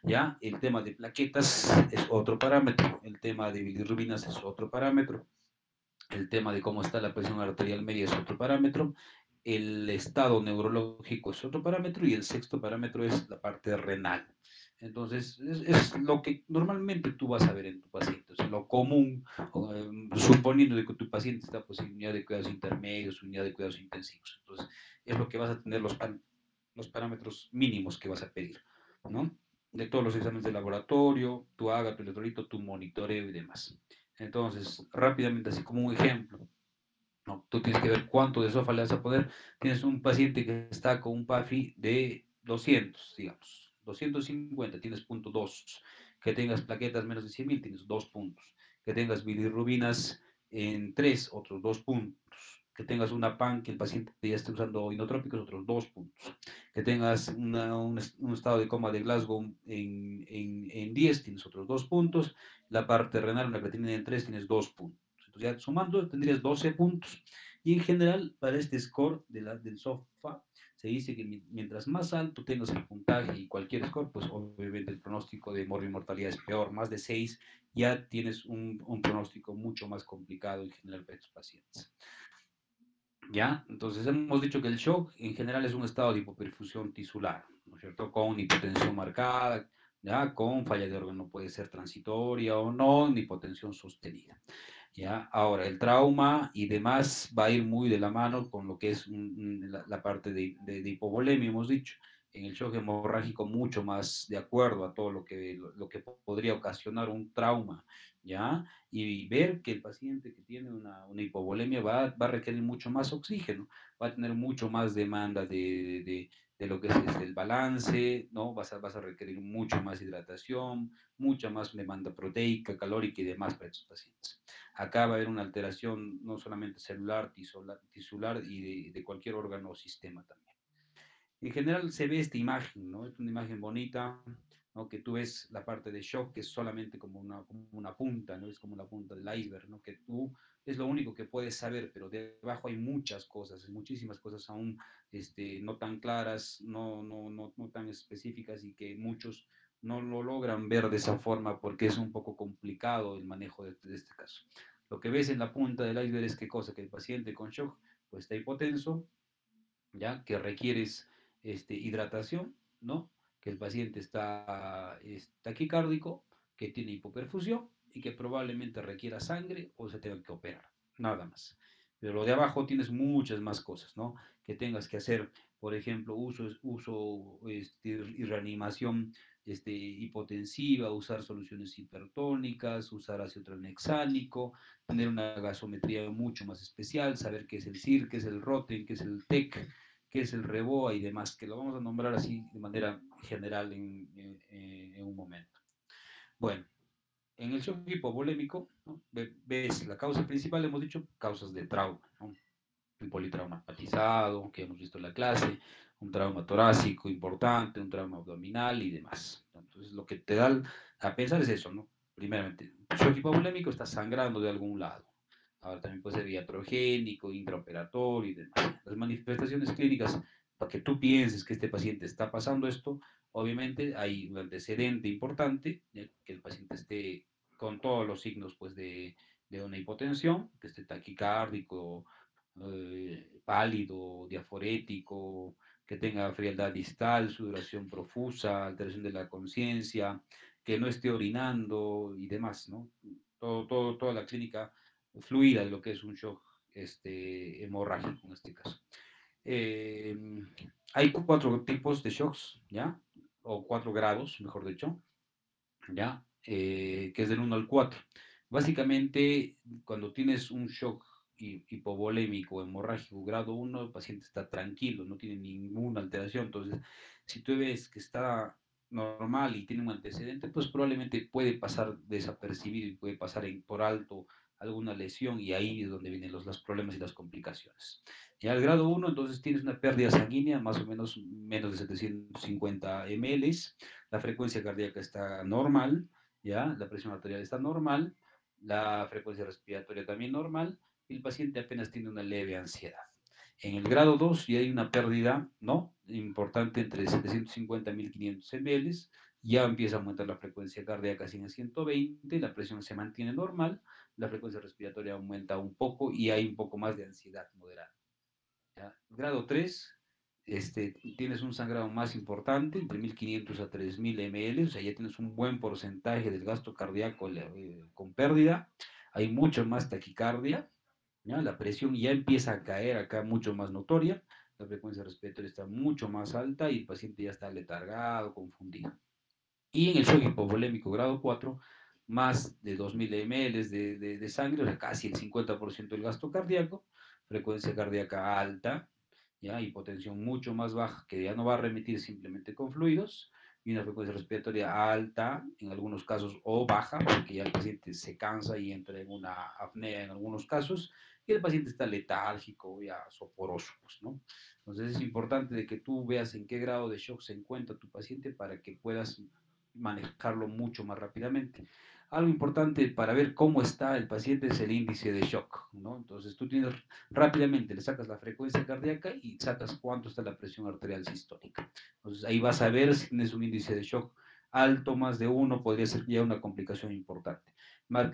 ¿ya? El tema de plaquetas es otro parámetro, el tema de bilirrubinas es otro parámetro, el tema de cómo está la presión arterial media es otro parámetro, el estado neurológico es otro parámetro y el sexto parámetro es la parte renal. Entonces, es lo que normalmente tú vas a ver en tu paciente, o sea, lo común, suponiendo de que tu paciente está pues, en unidad de cuidados intermedios, unidad de cuidados intensivos. Entonces, es lo que vas a tener los parámetros mínimos que vas a pedir, ¿no? De todos los exámenes de laboratorio, tu haga, tu electrolito, tu monitoreo y demás. Entonces, rápidamente, así como un ejemplo, ¿no? Tú tienes que ver cuánto de sofa le vas a poner. Tienes un paciente que está con un PAFI de 200, digamos, 250, tienes punto 2. Que tengas plaquetas menos de 100.000, tienes 2 puntos. Que tengas bilirrubinas en 3, otros 2 puntos. Que tengas una PAN, que el paciente ya esté usando inotrópicos, otros 2 puntos. Que tengas un estado de coma de Glasgow en 10, tienes otros 2 puntos. La parte renal, una creatinina en 3, tienes 2 puntos. Entonces ya sumando tendrías 12 puntos. Y en general, para este score del SOFA, se dice que mientras más alto tengas el puntaje y cualquier score, pues obviamente el pronóstico de mortalidad es peor. Más de 6 ya tienes un pronóstico mucho más complicado en general para estos pacientes. ¿Ya? Entonces hemos dicho que el shock en general es un estado de hipoperfusión tisular, ¿no es cierto? Con hipotensión marcada, ¿ya? Con falla de órgano puede ser transitoria o no, ni hipotensión sostenida. ¿Ya? Ahora, el trauma y demás va a ir muy de la mano con lo que es la parte de hipovolemia, hemos dicho. En el shock hemorrágico mucho más de acuerdo a todo lo que podría ocasionar un trauma, ¿ya? Y ver que el paciente que tiene una hipovolemia va a requerir mucho más oxígeno, va a tener mucho más demanda de lo que es el balance, ¿no? Vas a requerir mucho más hidratación, mucha más demanda proteica, calórica y demás para estos pacientes. Acá va a haber una alteración no solamente celular, tisular y de cualquier órgano o sistema también. En general se ve esta imagen, ¿no? Es una imagen bonita, ¿no? Que tú ves la parte de shock, que es solamente como una punta, ¿no? Es como la punta del iceberg, ¿no? Que tú es lo único que puedes saber, pero debajo hay muchas cosas, muchísimas cosas aún no tan claras, no tan específicas y que muchos no lo logran ver de esa forma porque es un poco complicado el manejo de este caso. Lo que ves en la punta del iceberg es qué cosa, que el paciente con shock pues está hipotenso, ¿ya? Que requieres hidratación, ¿no? Que el paciente está taquicárdico, que tiene hipoperfusión y que probablemente requiera sangre o se tenga que operar, nada más. Pero lo de abajo tienes muchas más cosas, ¿no? Que tengas que hacer por ejemplo, uso y reanimación hipotensiva, usar soluciones hipertónicas, usar ácido tranexámico, tener una gasometría mucho más especial, saber qué es el CIR, qué es el ROTEN, qué es el TEC, qué es el REBOA y demás, que lo vamos a nombrar así de manera general en un momento. Bueno, en el shock hipovolémico, ¿no? Ves la causa principal, hemos dicho, causas de trauma, ¿no? Un politraumatizado, que hemos visto en la clase, un trauma torácico importante, un trauma abdominal y demás. Entonces, lo que te da a pensar es eso, ¿no? Primeramente, el shock hipovolémico está sangrando de algún lado. Ahora también puede ser iatrogénico, intraoperatorio y demás. Las manifestaciones clínicas, para que tú pienses que este paciente está pasando esto, obviamente hay un antecedente importante, que el paciente esté con todos los signos pues, de una hipotensión, que esté taquicárdico, pálido, diaforético, que tenga frialdad distal, sudoración profusa, alteración de la conciencia, que no esté orinando y demás, ¿no? Toda la clínica fluida de lo que es un shock hemorrágico en este caso. Eh, Hay 4 tipos de shocks, ¿ya? O 4 grados, mejor dicho, ¿ya? Que es del 1 al 4. Básicamente, cuando tienes un shock hipovolémico hemorrágico grado 1, el paciente está tranquilo, no tiene ninguna alteración. Entonces, si tú ves que está normal y tiene un antecedente, pues probablemente puede pasar desapercibido y puede pasar por alto alguna lesión y ahí es donde vienen los problemas y las complicaciones. Ya el grado 1, entonces tienes una pérdida sanguínea más o menos menos de 750 ml, la frecuencia cardíaca está normal, ¿ya? La presión arterial está normal, la frecuencia respiratoria también normal, y el paciente apenas tiene una leve ansiedad. En el grado 2 ya hay una pérdida, ¿no? Importante entre 750 y 1500 ml, ya empieza a aumentar la frecuencia cardíaca 100 a 120, la presión se mantiene normal, la frecuencia respiratoria aumenta un poco y hay un poco más de ansiedad moderada. ¿Ya? Grado 3, tienes un sangrado más importante, entre 1500 a 3000 ml, o sea, ya tienes un buen porcentaje del gasto cardíaco con pérdida, hay mucho más taquicardia, ¿ya? La presión ya empieza a caer acá mucho más notoria, la frecuencia respiratoria está mucho más alta y el paciente ya está letargado, confundido. Y en el shock hipovolémico grado 4, más de 2000 ml de sangre, o sea, casi el 50% del gasto cardíaco, frecuencia cardíaca alta, ¿ya? Hipotensión mucho más baja, que ya no va a remitir simplemente con fluidos, y una frecuencia respiratoria alta, en algunos casos, o baja, porque ya el paciente se cansa y entra en una apnea en algunos casos, y el paciente está letárgico, ya soporoso, pues, ¿no? Entonces es importante de que tú veas en qué grado de shock se encuentra tu paciente para que puedas manejarlo mucho más rápidamente. Algo importante para ver cómo está el paciente es el índice de shock, ¿no? Entonces tú tienes rápidamente, le sacas la frecuencia cardíaca y sacas cuánto está la presión arterial sistólica. Entonces ahí vas a ver si tienes un índice de shock alto, más de 1, podría ser ya una complicación importante.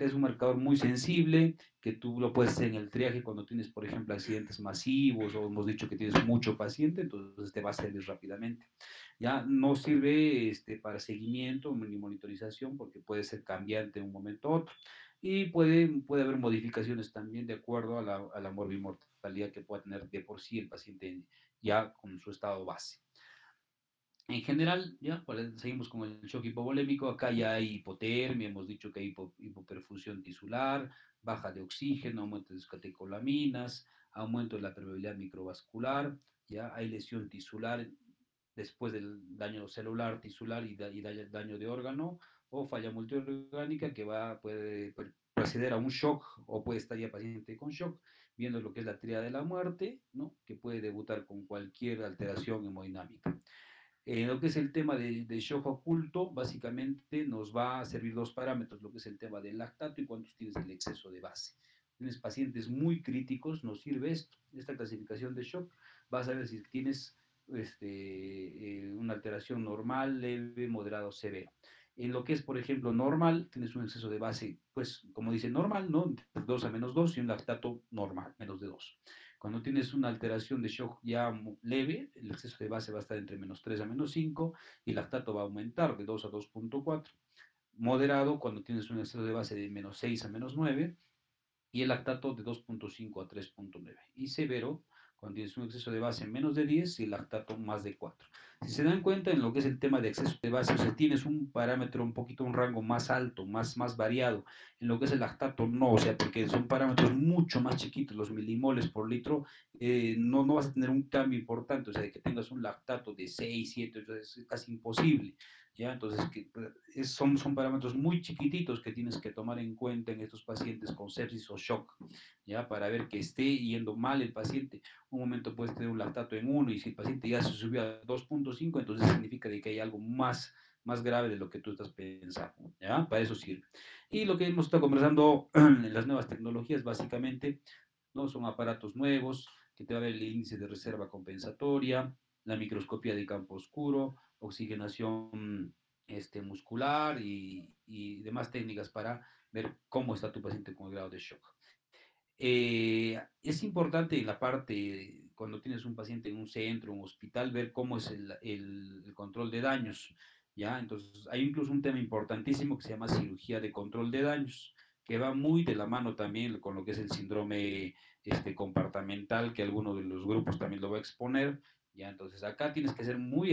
Es un marcador muy sensible, que tú lo puedes hacer en el triaje cuando tienes, por ejemplo, accidentes masivos o hemos dicho que tienes mucho paciente, entonces te va a servir rápidamente. Ya no sirve para seguimiento ni monitorización porque puede ser cambiante de un momento a otro. Y puede haber modificaciones también de acuerdo a la morbimortalidad que pueda tener de por sí el paciente ya con su estado base. En general, ya seguimos con el shock hipovolémico. Acá ya hay hipotermia, hemos dicho que hay hipoperfusión tisular, baja de oxígeno, aumento de catecolaminas, aumento de la permeabilidad microvascular, ya hay lesión tisular después del daño celular, tisular y daño de órgano, o falla multiorgánica que puede proceder a un shock o puede estar ya paciente con shock, viendo lo que es la tríada de la muerte, ¿no? Que puede debutar con cualquier alteración hemodinámica. Lo que es el tema de shock oculto, básicamente nos va a servir 2 parámetros, lo que es el tema del lactato y cuántos tienes del exceso de base. Tienes pacientes muy críticos, nos sirve esta clasificación de shock, vas a ver si tienes una alteración normal, leve, moderado, severo. En lo que es, por ejemplo, normal, tienes un exceso de base, pues, como dice normal, ¿no? De 2 a menos 2 y un lactato normal, menos de 2. Cuando tienes una alteración de shock ya leve, el exceso de base va a estar entre menos 3 a menos 5 y el lactato va a aumentar de 2 a 2.4. Moderado, cuando tienes un exceso de base de menos 6 a menos 9 y el lactato de 2.5 a 3.9. Y severo, cuando tienes un exceso de base menos de 10 y lactato más de 4. Si se dan cuenta en lo que es el tema de exceso de base, o sea, tienes un parámetro un poquito, un rango más alto, más variado, en lo que es el lactato no, o sea, porque son parámetros mucho más chiquitos, los milimoles por litro, no vas a tener un cambio importante, o sea, de que tengas un lactato de 6, 7, es casi imposible. ¿Ya? Entonces, son parámetros muy chiquititos que tienes que tomar en cuenta en estos pacientes con sepsis o shock, ¿ya? Para ver que esté yendo mal el paciente. Un momento puedes tener un lactato en 1 y si el paciente ya se subió a 2.5, entonces significa de que hay algo más grave de lo que tú estás pensando, ¿ya? Para eso sirve. Y lo que hemos estado conversando en las nuevas tecnologías, básicamente, ¿no? Son aparatos nuevos que te va a ver el índice de reserva compensatoria, la microscopía de campo oscuro, oxigenación muscular y demás técnicas para ver cómo está tu paciente con el grado de shock. Es importante en la parte, cuando tienes un paciente en un centro, un hospital, ver cómo es el control de daños, ¿ya? Entonces, hay incluso un tema importantísimo que se llama cirugía de control de daños, que va muy de la mano también con lo que es el síndrome compartamental, que alguno de los grupos también lo va a exponer, ¿ya? Entonces, acá tienes que ser muy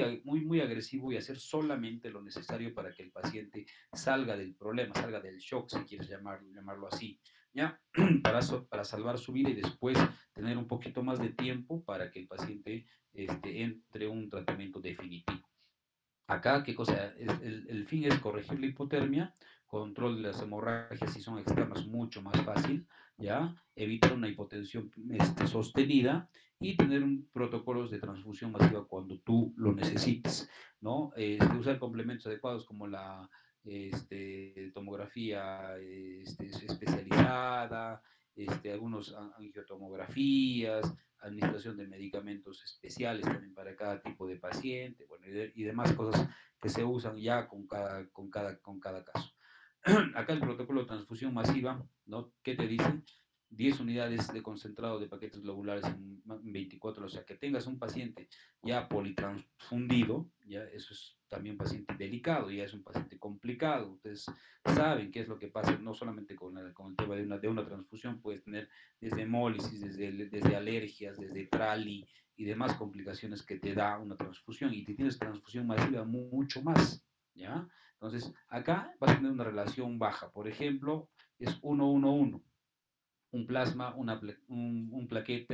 agresivo y hacer solamente lo necesario para que el paciente salga del problema, salga del shock, si quieres llamarlo así, ¿ya? Para salvar su vida y después tener un poquito más de tiempo para que el paciente entre un tratamiento definitivo. Acá, ¿qué cosa? El fin es corregir la hipotermia, control de las hemorragias si son externas, mucho más fácil, ¿ya? Evitar una hipotensión sostenida y tener un protocolos de transfusión masiva cuando tú lo necesites, ¿no? Usar complementos adecuados como la tomografía especializada, algunos angiotomografías, administración de medicamentos especiales también para cada tipo de paciente, bueno, y demás cosas que se usan ya con cada caso. Acá el protocolo de transfusión masiva, ¿no? ¿Qué te dice? 10 unidades de concentrado de paquetes globulares en 24 horas, o sea, que tengas un paciente ya politransfundido, ya eso es también un paciente delicado, ya es un paciente complicado, ustedes saben qué es lo que pasa, no solamente con el tema de una transfusión, puedes tener desde hemólisis, desde alergias, desde trali y demás complicaciones que te da una transfusión, y si tienes transfusión masiva, mucho más, ¿ya? Entonces, acá vas a tener una relación baja, por ejemplo, es 1-1-1, un plasma, un paquete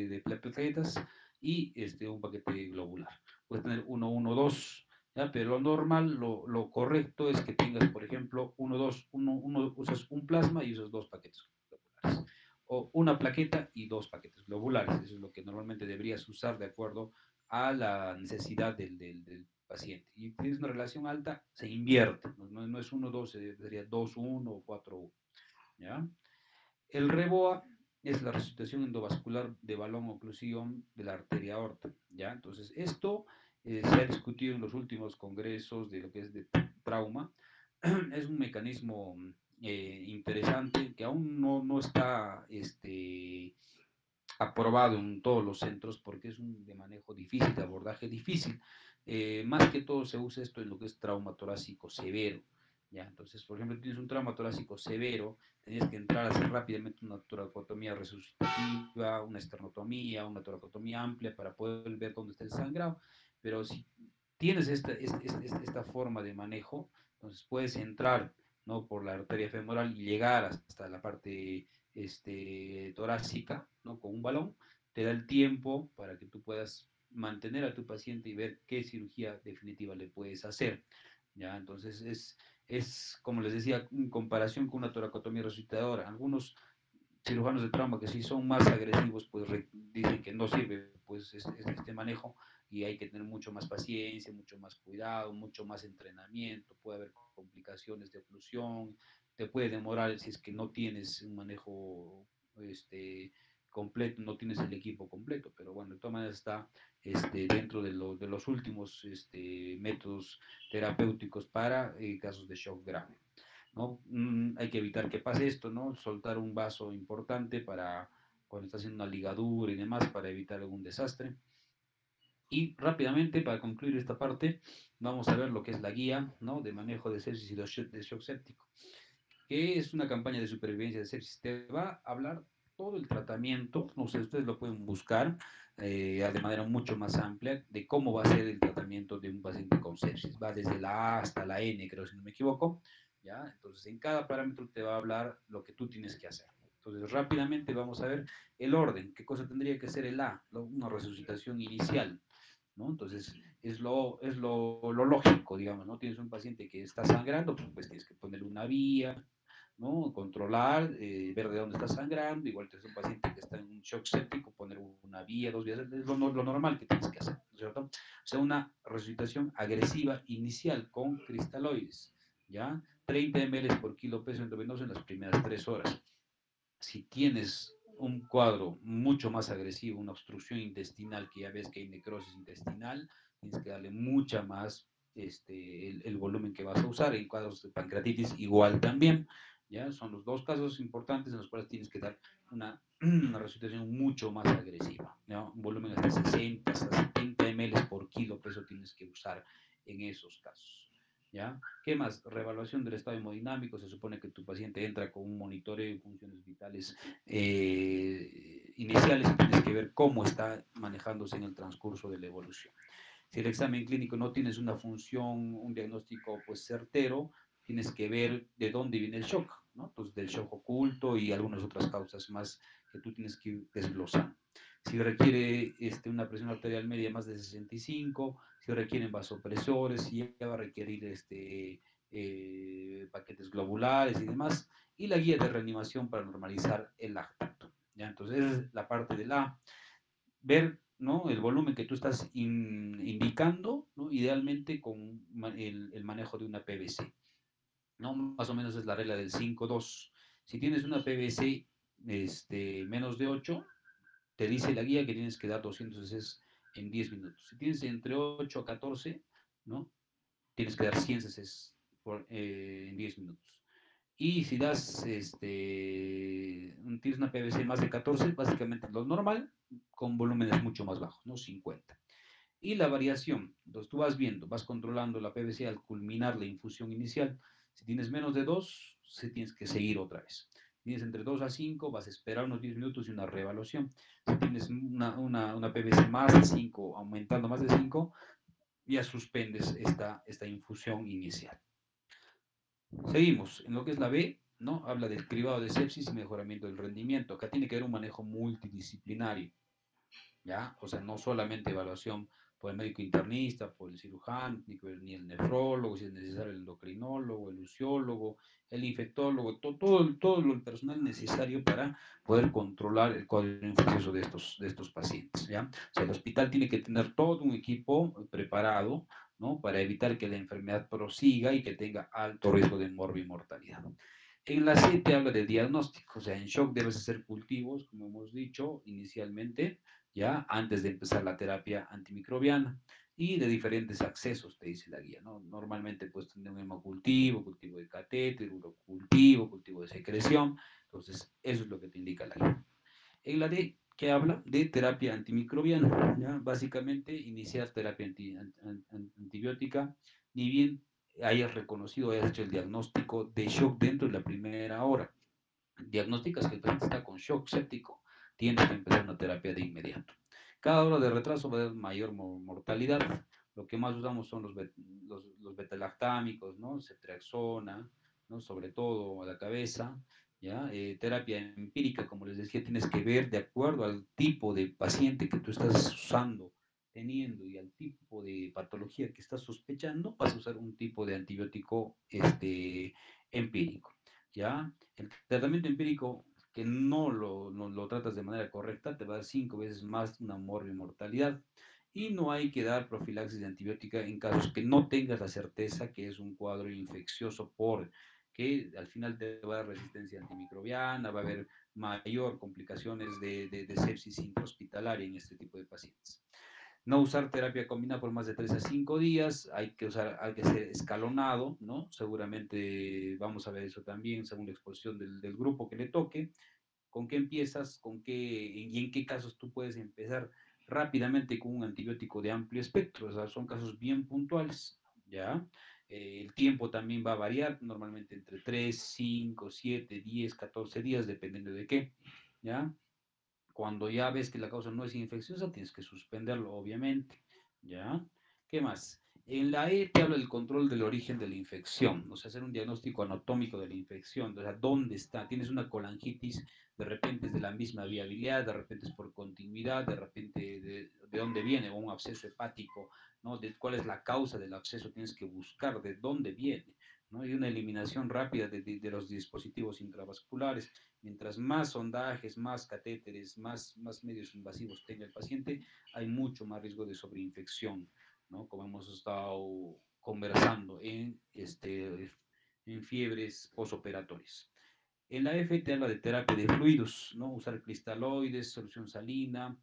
de plaquetas y un paquete globular. Puedes tener 1-1-2, ¿ya? Pero lo normal, lo correcto es que tengas, por ejemplo, 1-2, usas un plasma y usas dos paquetes globulares. O una plaqueta y dos paquetes globulares. Eso es lo que normalmente deberías usar de acuerdo a la necesidad del paciente. Y si tienes una relación alta, se invierte. No es 1-2, sería 2-1 o 4-1. ¿Ya? El REBOA es la resucitación endovascular de balón oclusión de la arteria aorta, ¿ya? Entonces, esto se ha discutido en los últimos congresos de lo que es de trauma. Es un mecanismo interesante que aún no está aprobado en todos los centros porque es de manejo difícil, de abordaje difícil. Más que todo se usa esto en lo que es trauma torácico severo. ¿Ya? Entonces, por ejemplo, tienes un trauma torácico severo, tenías que entrar a hacer rápidamente una toracotomía resucitativa, una esternotomía, una toracotomía amplia para poder ver dónde está el sangrado. Pero si tienes esta forma de manejo, entonces puedes entrar, ¿no? Por la arteria femoral y llegar hasta la parte torácica, ¿no? Con un balón, te da el tiempo para que tú puedas mantener a tu paciente y ver qué cirugía definitiva le puedes hacer. ¿Ya? Entonces como les decía, en comparación con una toracotomía resucitadora, algunos cirujanos de trauma que sí son más agresivos, pues dicen que no sirve pues este manejo y hay que tener mucho más paciencia, mucho más cuidado, mucho más entrenamiento, puede haber complicaciones de oclusión, te puede demorar si es que no tienes un manejo completo, no tienes el equipo completo, pero bueno, de todas maneras está dentro de los últimos métodos terapéuticos para casos de shock grave. ¿No? Hay que evitar que pase esto, ¿no? Soltar un vaso importante para cuando está haciendo una ligadura y demás, para evitar algún desastre. Y rápidamente, para concluir esta parte, vamos a ver lo que es la guía, ¿no? De manejo de sepsis y de shock séptico, que es una campaña de supervivencia de sepsis. Te va a hablar todo el tratamiento, no sé, ustedes lo pueden buscar de manera mucho más amplia de cómo va a ser el tratamiento de un paciente con sepsis. Va desde la A hasta la N, creo, si no me equivoco, ¿ya? Entonces, en cada parámetro te va a hablar lo que tú tienes que hacer. Entonces, rápidamente vamos a ver el orden. ¿Qué cosa tendría que ser el A? Una resucitación inicial, ¿no? Entonces, es lo lógico, digamos, ¿no? Tienes un paciente que está sangrando, pues tienes que ponerle una vía, ¿no? Controlar, ver de dónde está sangrando, igual tienes un paciente que está en un shock séptico, poner una vía, dos vías, es lo normal que tienes que hacer, ¿no es cierto? O sea, una resucitación agresiva inicial con cristaloides, ¿ya? 30 ml por kilo peso endovenoso en las primeras 3 horas. Si tienes un cuadro mucho más agresivo, una obstrucción intestinal, que ya ves que hay necrosis intestinal, tienes que darle mucha más el volumen que vas a usar. En cuadros de pancreatitis igual también, ¿ya? Son los dos casos importantes en los cuales tienes que dar una resucitación mucho más agresiva, ¿no? Un volumen hasta 60, hasta 70 ml por kilo peso tienes que usar en esos casos. ¿Ya? ¿Qué más? Reevaluación del estado hemodinámico. Se supone que tu paciente entra con un monitoreo de funciones vitales iniciales y tienes que ver cómo está manejándose en el transcurso de la evolución. Si el examen clínico no tienes una función, un diagnóstico pues certero, tienes que ver de dónde viene el shock, ¿no? Entonces, del shock oculto y algunas otras causas más que tú tienes que ir desglosando. Si requiere una presión arterial media más de 65, si requieren vasopresores, si ya va a requerir paquetes globulares y demás, y la guía de reanimación para normalizar el lactato. ¿Ya? Entonces, esa es la parte de la ver, ¿no? El volumen que tú estás indicando, ¿no? Idealmente con el manejo de una PVC, ¿no? Más o menos es la regla del 5-2. Si tienes una PVC menos de 8, te dice la guía que tienes que dar 200 cc en 10 minutos. Si tienes entre 8 a 14, ¿no? Tienes que dar 100 cc en 10 minutos. Y si das, tienes una PVC más de 14, básicamente lo normal, con volúmenes mucho más bajos, ¿no? 50. Y la variación, entonces tú vas viendo, vas controlando la PVC al culminar la infusión inicial. Si tienes menos de 2, se tienes que seguir otra vez. Si tienes entre 2 a 5, vas a esperar unos 10 minutos y una reevaluación. Si tienes una PVC más de 5, aumentando más de 5, ya suspendes esta infusión inicial. Seguimos, en lo que es la B, ¿no? Habla del cribado de sepsis y mejoramiento del rendimiento. Acá tiene que haber un manejo multidisciplinario, ¿ya? O sea, no solamente evaluación por el médico internista, por el cirujano, ni el nefrólogo, si es necesario el endocrinólogo, el luciólogo, el infectólogo, todo el personal necesario para poder controlar el cuadro infeccioso de estos pacientes, ¿ya? O sea, el hospital tiene que tener todo un equipo preparado, ¿no? Para evitar que la enfermedad prosiga y que tenga alto riesgo de morbimortalidad. En la C te habla de diagnóstico, o sea, en shock debes hacer cultivos, como hemos dicho inicialmente, ya antes de empezar la terapia antimicrobiana y de diferentes accesos, te dice la guía, ¿no? Normalmente pues tener un hemocultivo, cultivo de catéter, urocultivo, cultivo de secreción, entonces eso es lo que te indica la guía. En la D, que habla de terapia antimicrobiana, ¿ya? Básicamente iniciar terapia antibiótica, ni bien hayas reconocido, hayas hecho el diagnóstico de shock dentro de la primera hora. Diagnosticas que el paciente está con shock séptico, tienes que empezar una terapia de inmediato. Cada hora de retraso va a haber mayor mortalidad. Lo que más usamos son los betalactámicos, ¿no? Ceftriaxona, ¿no? Sobre todo a la cabeza, ¿ya? Terapia empírica, como les decía, tienes que ver de acuerdo al tipo de paciente que tú estás usando, teniendo y al tipo de patología que estás sospechando, vas a usar un tipo de antibiótico empírico, ¿ya? El tratamiento empírico que no lo tratas de manera correcta te va a dar 5 veces más una morbimortalidad. Y no hay que dar profilaxis de antibiótica en casos que no tengas la certeza que es un cuadro infeccioso, porque al final te va a dar resistencia antimicrobiana, va a haber mayor complicaciones de sepsis intrahospitalaria en este tipo de pacientes. No usar terapia combinada por más de 3 a 5 días, hay que ser escalonado, ¿no? Seguramente vamos a ver eso también según la exposición del grupo que le toque. ¿Con qué empiezas? ¿Y en qué casos tú puedes empezar rápidamente con un antibiótico de amplio espectro? O sea, son casos bien puntuales, ¿ya? El tiempo también va a variar, normalmente entre 3, 5, 7, 10, 14 días, dependiendo de qué. ¿ya? Cuando ya ves que la causa no es infecciosa, tienes que suspenderlo, obviamente, ¿ya? ¿Qué más? En la E te habla del control del origen de la infección, o sea, hacer un diagnóstico anatómico de la infección, o sea, ¿dónde está? Tienes una colangitis, de repente es de la misma viabilidad, de repente es por continuidad, de repente de dónde viene, o un absceso hepático, ¿no? De cuál es la causa del absceso, tienes que buscar de dónde viene, ¿no? Y una eliminación rápida de los dispositivos intravasculares. Mientras más sondajes, más catéteres, más medios invasivos tenga el paciente, hay mucho más riesgo de sobreinfección, ¿no? Como hemos estado conversando en fiebres posoperatorias. En la F te habla de terapia de fluidos, ¿no? Usar cristaloides, solución salina,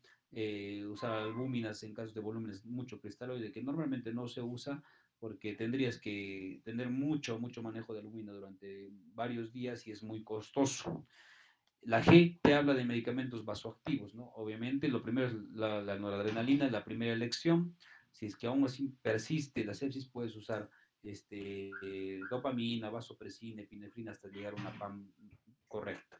usar albúminas en casos de volúmenes mucho cristaloide, que normalmente no se usa porque tendrías que tener mucho manejo de albúmina durante varios días y es muy costoso. La G te habla de medicamentos vasoactivos, ¿no? Obviamente, lo primero es la noradrenalina, la primera elección. Si es que aún así persiste la sepsis, puedes usar dopamina, vasopresina, epinefrina hasta llegar a una PAM correcta.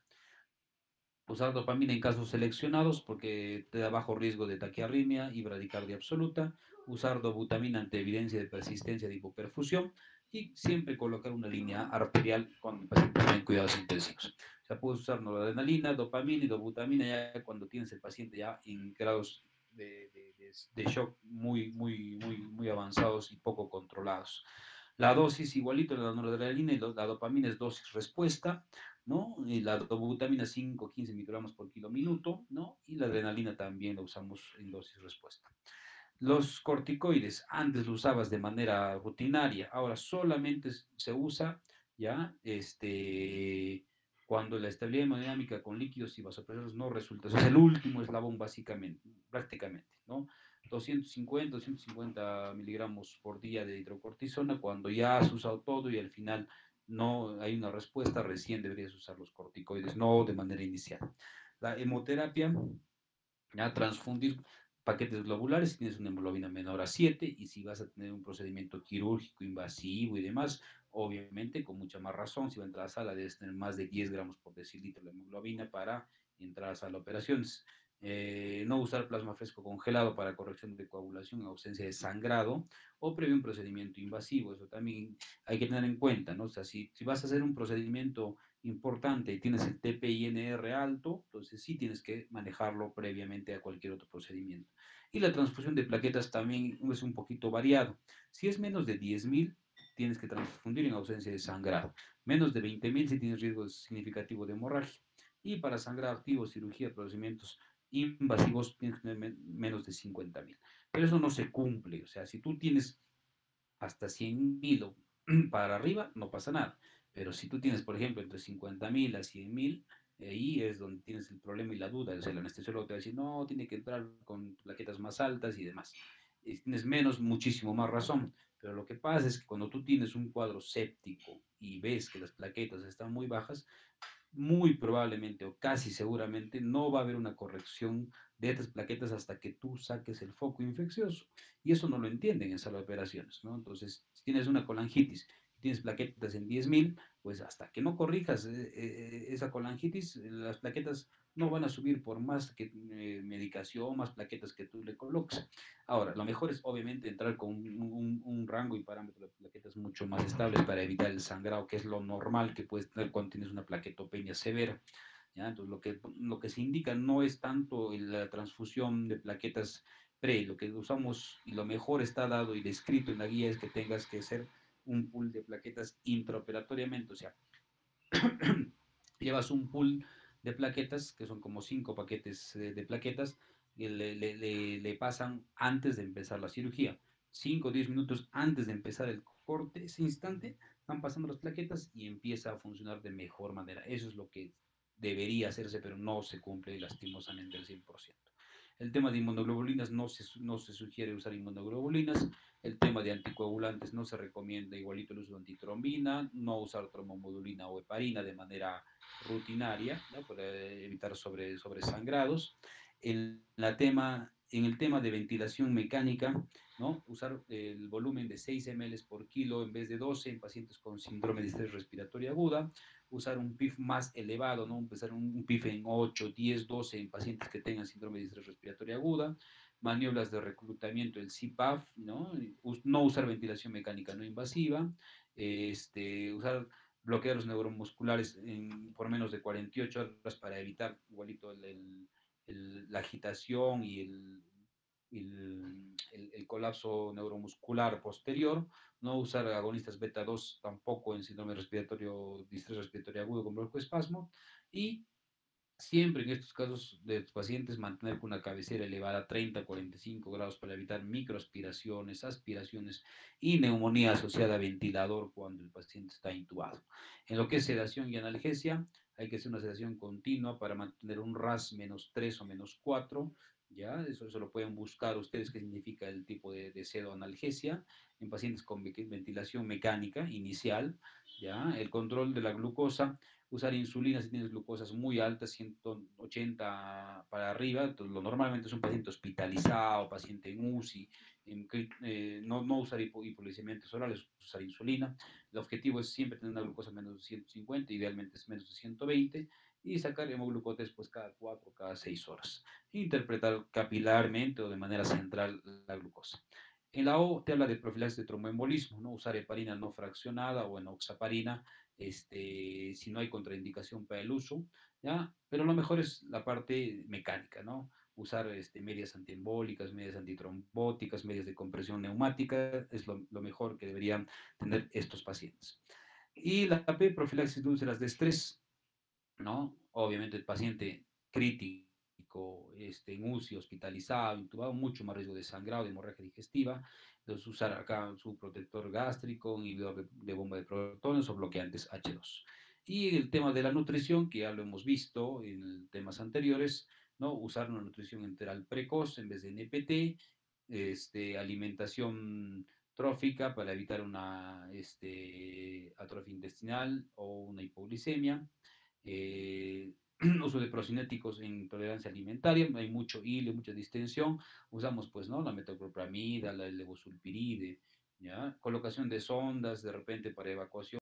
Usar dopamina en casos seleccionados porque te da bajo riesgo de taquiarritmia y bradicardia absoluta. Usar dobutamina ante evidencia de persistencia de hipoperfusión y siempre colocar una línea arterial cuando el paciente está en cuidados intensivos. O sea, puedes usar noradrenalina, dopamina y dobutamina ya cuando tienes el paciente ya en grados de shock muy avanzados y poco controlados. La dosis igualito, la noradrenalina y la dopamina es dosis respuesta, ¿no? Y la dobutamina 5, 15 microgramos por kilo minuto, ¿no? Y la adrenalina también la usamos en dosis respuesta. Los corticoides, antes lo usabas de manera rutinaria, ahora solamente se usa, ¿ya? Cuando la estabilidad hemodinámica con líquidos y vasopresores no resulta. Eso es el último eslabón, básicamente, prácticamente, ¿no? 250 miligramos por día de hidrocortisona, cuando ya has usado todo y al final no hay una respuesta, recién deberías usar los corticoides, no de manera inicial. La hemoterapia, ya transfundir paquetes globulares si tienes una hemoglobina menor a 7 y si vas a tener un procedimiento quirúrgico invasivo y demás, obviamente con mucha más razón, si va a entrar a la sala debes tener más de 10 gramos por decilitro de hemoglobina para entrar a la sala de operaciones. No usar plasma fresco congelado para corrección de coagulación en ausencia de sangrado o previo un procedimiento invasivo, eso también hay que tener en cuenta, ¿no? O sea, si vas a hacer un procedimiento importante y tienes el TPINR alto, entonces sí tienes que manejarlo previamente a cualquier otro procedimiento. Y la transfusión de plaquetas también es un poquito variado. Si es menos de 10.000, tienes que transfundir en ausencia de sangrado. Menos de 20.000 si tienes riesgo significativo de hemorragia. Y para sangrado activo, cirugía, procedimientos invasivos, tienes que tener menos de 50.000. Pero eso no se cumple. O sea, si tú tienes hasta 100.000 para arriba, no pasa nada. Pero si tú tienes, por ejemplo, entre 50.000 a 100.000, ahí es donde tienes el problema y la duda. O sea, el anestesiólogo te va a decir, no, tiene que entrar con plaquetas más altas y demás. Y si tienes menos, muchísimo más razón. Pero lo que pasa es que cuando tú tienes un cuadro séptico y ves que las plaquetas están muy bajas, muy probablemente o casi seguramente no va a haber una corrección de estas plaquetas hasta que tú saques el foco infeccioso. Y eso no lo entienden en sala de operaciones, ¿no? Entonces, si tienes una colangitis, tienes plaquetas en 10.000, pues hasta que no corrijas esa colangitis, las plaquetas no van a subir por más que medicación, más plaquetas que tú le coloques. Ahora, lo mejor es obviamente entrar con un rango y parámetro de plaquetas mucho más estables para evitar el sangrado, que es lo normal que puedes tener cuando tienes una plaquetopenia severa. ¿Ya? Entonces, lo que se indica no es tanto la transfusión de plaquetas pre, lo que usamos y lo mejor está dado y descrito en la guía es que tengas que hacer un pool de plaquetas intraoperatoriamente, o sea, llevas un pool de plaquetas, que son como 5 paquetes de plaquetas, y le pasan antes de empezar la cirugía. 5 o 10 minutos antes de empezar el corte, ese instante, van pasando las plaquetas y empieza a funcionar de mejor manera. Eso es lo que debería hacerse, pero no se cumple lastimosamente al 100%. El tema de inmunoglobulinas no se sugiere usar inmunoglobulinas. El tema de anticoagulantes no se recomienda igualito el uso de antitrombina, no usar trombomodulina o heparina de manera rutinaria, ¿no? Para evitar sobresangrados. El tema en el tema de ventilación mecánica, ¿no? Usar el volumen de 6 ml por kilo en vez de 12 en pacientes con síndrome de estrés respiratorio aguda, usar un PIF más elevado, ¿no? Empezar un PIF en 8, 10, 12 en pacientes que tengan síndrome de estrés respiratorio aguda, maniobras de reclutamiento, el CPAP, ¿no? No usar ventilación mecánica no invasiva, usar bloqueos neuromusculares por menos de 48 horas para evitar igualito la agitación y el colapso neuromuscular posterior, no usar agonistas beta 2 tampoco en síndrome respiratorio, distrés respiratorio agudo con broncoespasmo, y siempre en estos casos de los pacientes mantener con una cabecera elevada a 30 a 45 grados para evitar microaspiraciones, aspiraciones y neumonía asociada a ventilador cuando el paciente está intubado. En lo que es sedación y analgesia, hay que hacer una sedación continua para mantener un RAS menos 3 o menos 4. ¿Ya? Eso lo pueden buscar ustedes qué significa el tipo de sedoanalgesia en pacientes con ventilación mecánica inicial. ¿Ya? El control de la glucosa, usar insulina si tienes glucosas muy altas, 180 para arriba, entonces lo normalmente es un paciente hospitalizado, paciente en UCI, no usar hipoglicemiantes orales, usar insulina. El objetivo es siempre tener una glucosa menos de 150, idealmente es menos de 120, y sacar hemoglucotes pues cada 4, cada 6 horas. Interpretar capilarmente o de manera central la glucosa. En la O te habla de profilaxis de tromboembolismo, ¿no? Usar heparina no fraccionada o enoxaparina si no hay contraindicación para el uso, ¿ya? Pero lo mejor es la parte mecánica, ¿no? Usar medias antiembólicas, medias antitrombóticas, medias de compresión neumática, es lo mejor que deberían tener estos pacientes. Y la P, profilaxis de úlceras de estrés, ¿no? Obviamente el paciente crítico, en UCI, hospitalizado, intubado, mucho más riesgo de sangrado, de hemorragia digestiva. Entonces usar acá su protector gástrico, un inhibidor de bomba de protones o bloqueantes H2. Y el tema de la nutrición, que ya lo hemos visto en temas anteriores, ¿no? Usar una nutrición enteral precoz en vez de NPT, alimentación trófica para evitar una atrofia intestinal o una hipoglicemia, eh, uso de procinéticos en intolerancia alimentaria, hay mucho hilo, mucha distensión, usamos pues, ¿no? La metoclopramida, la levosulpiride, ¿ya? Colocación de sondas de repente para evacuación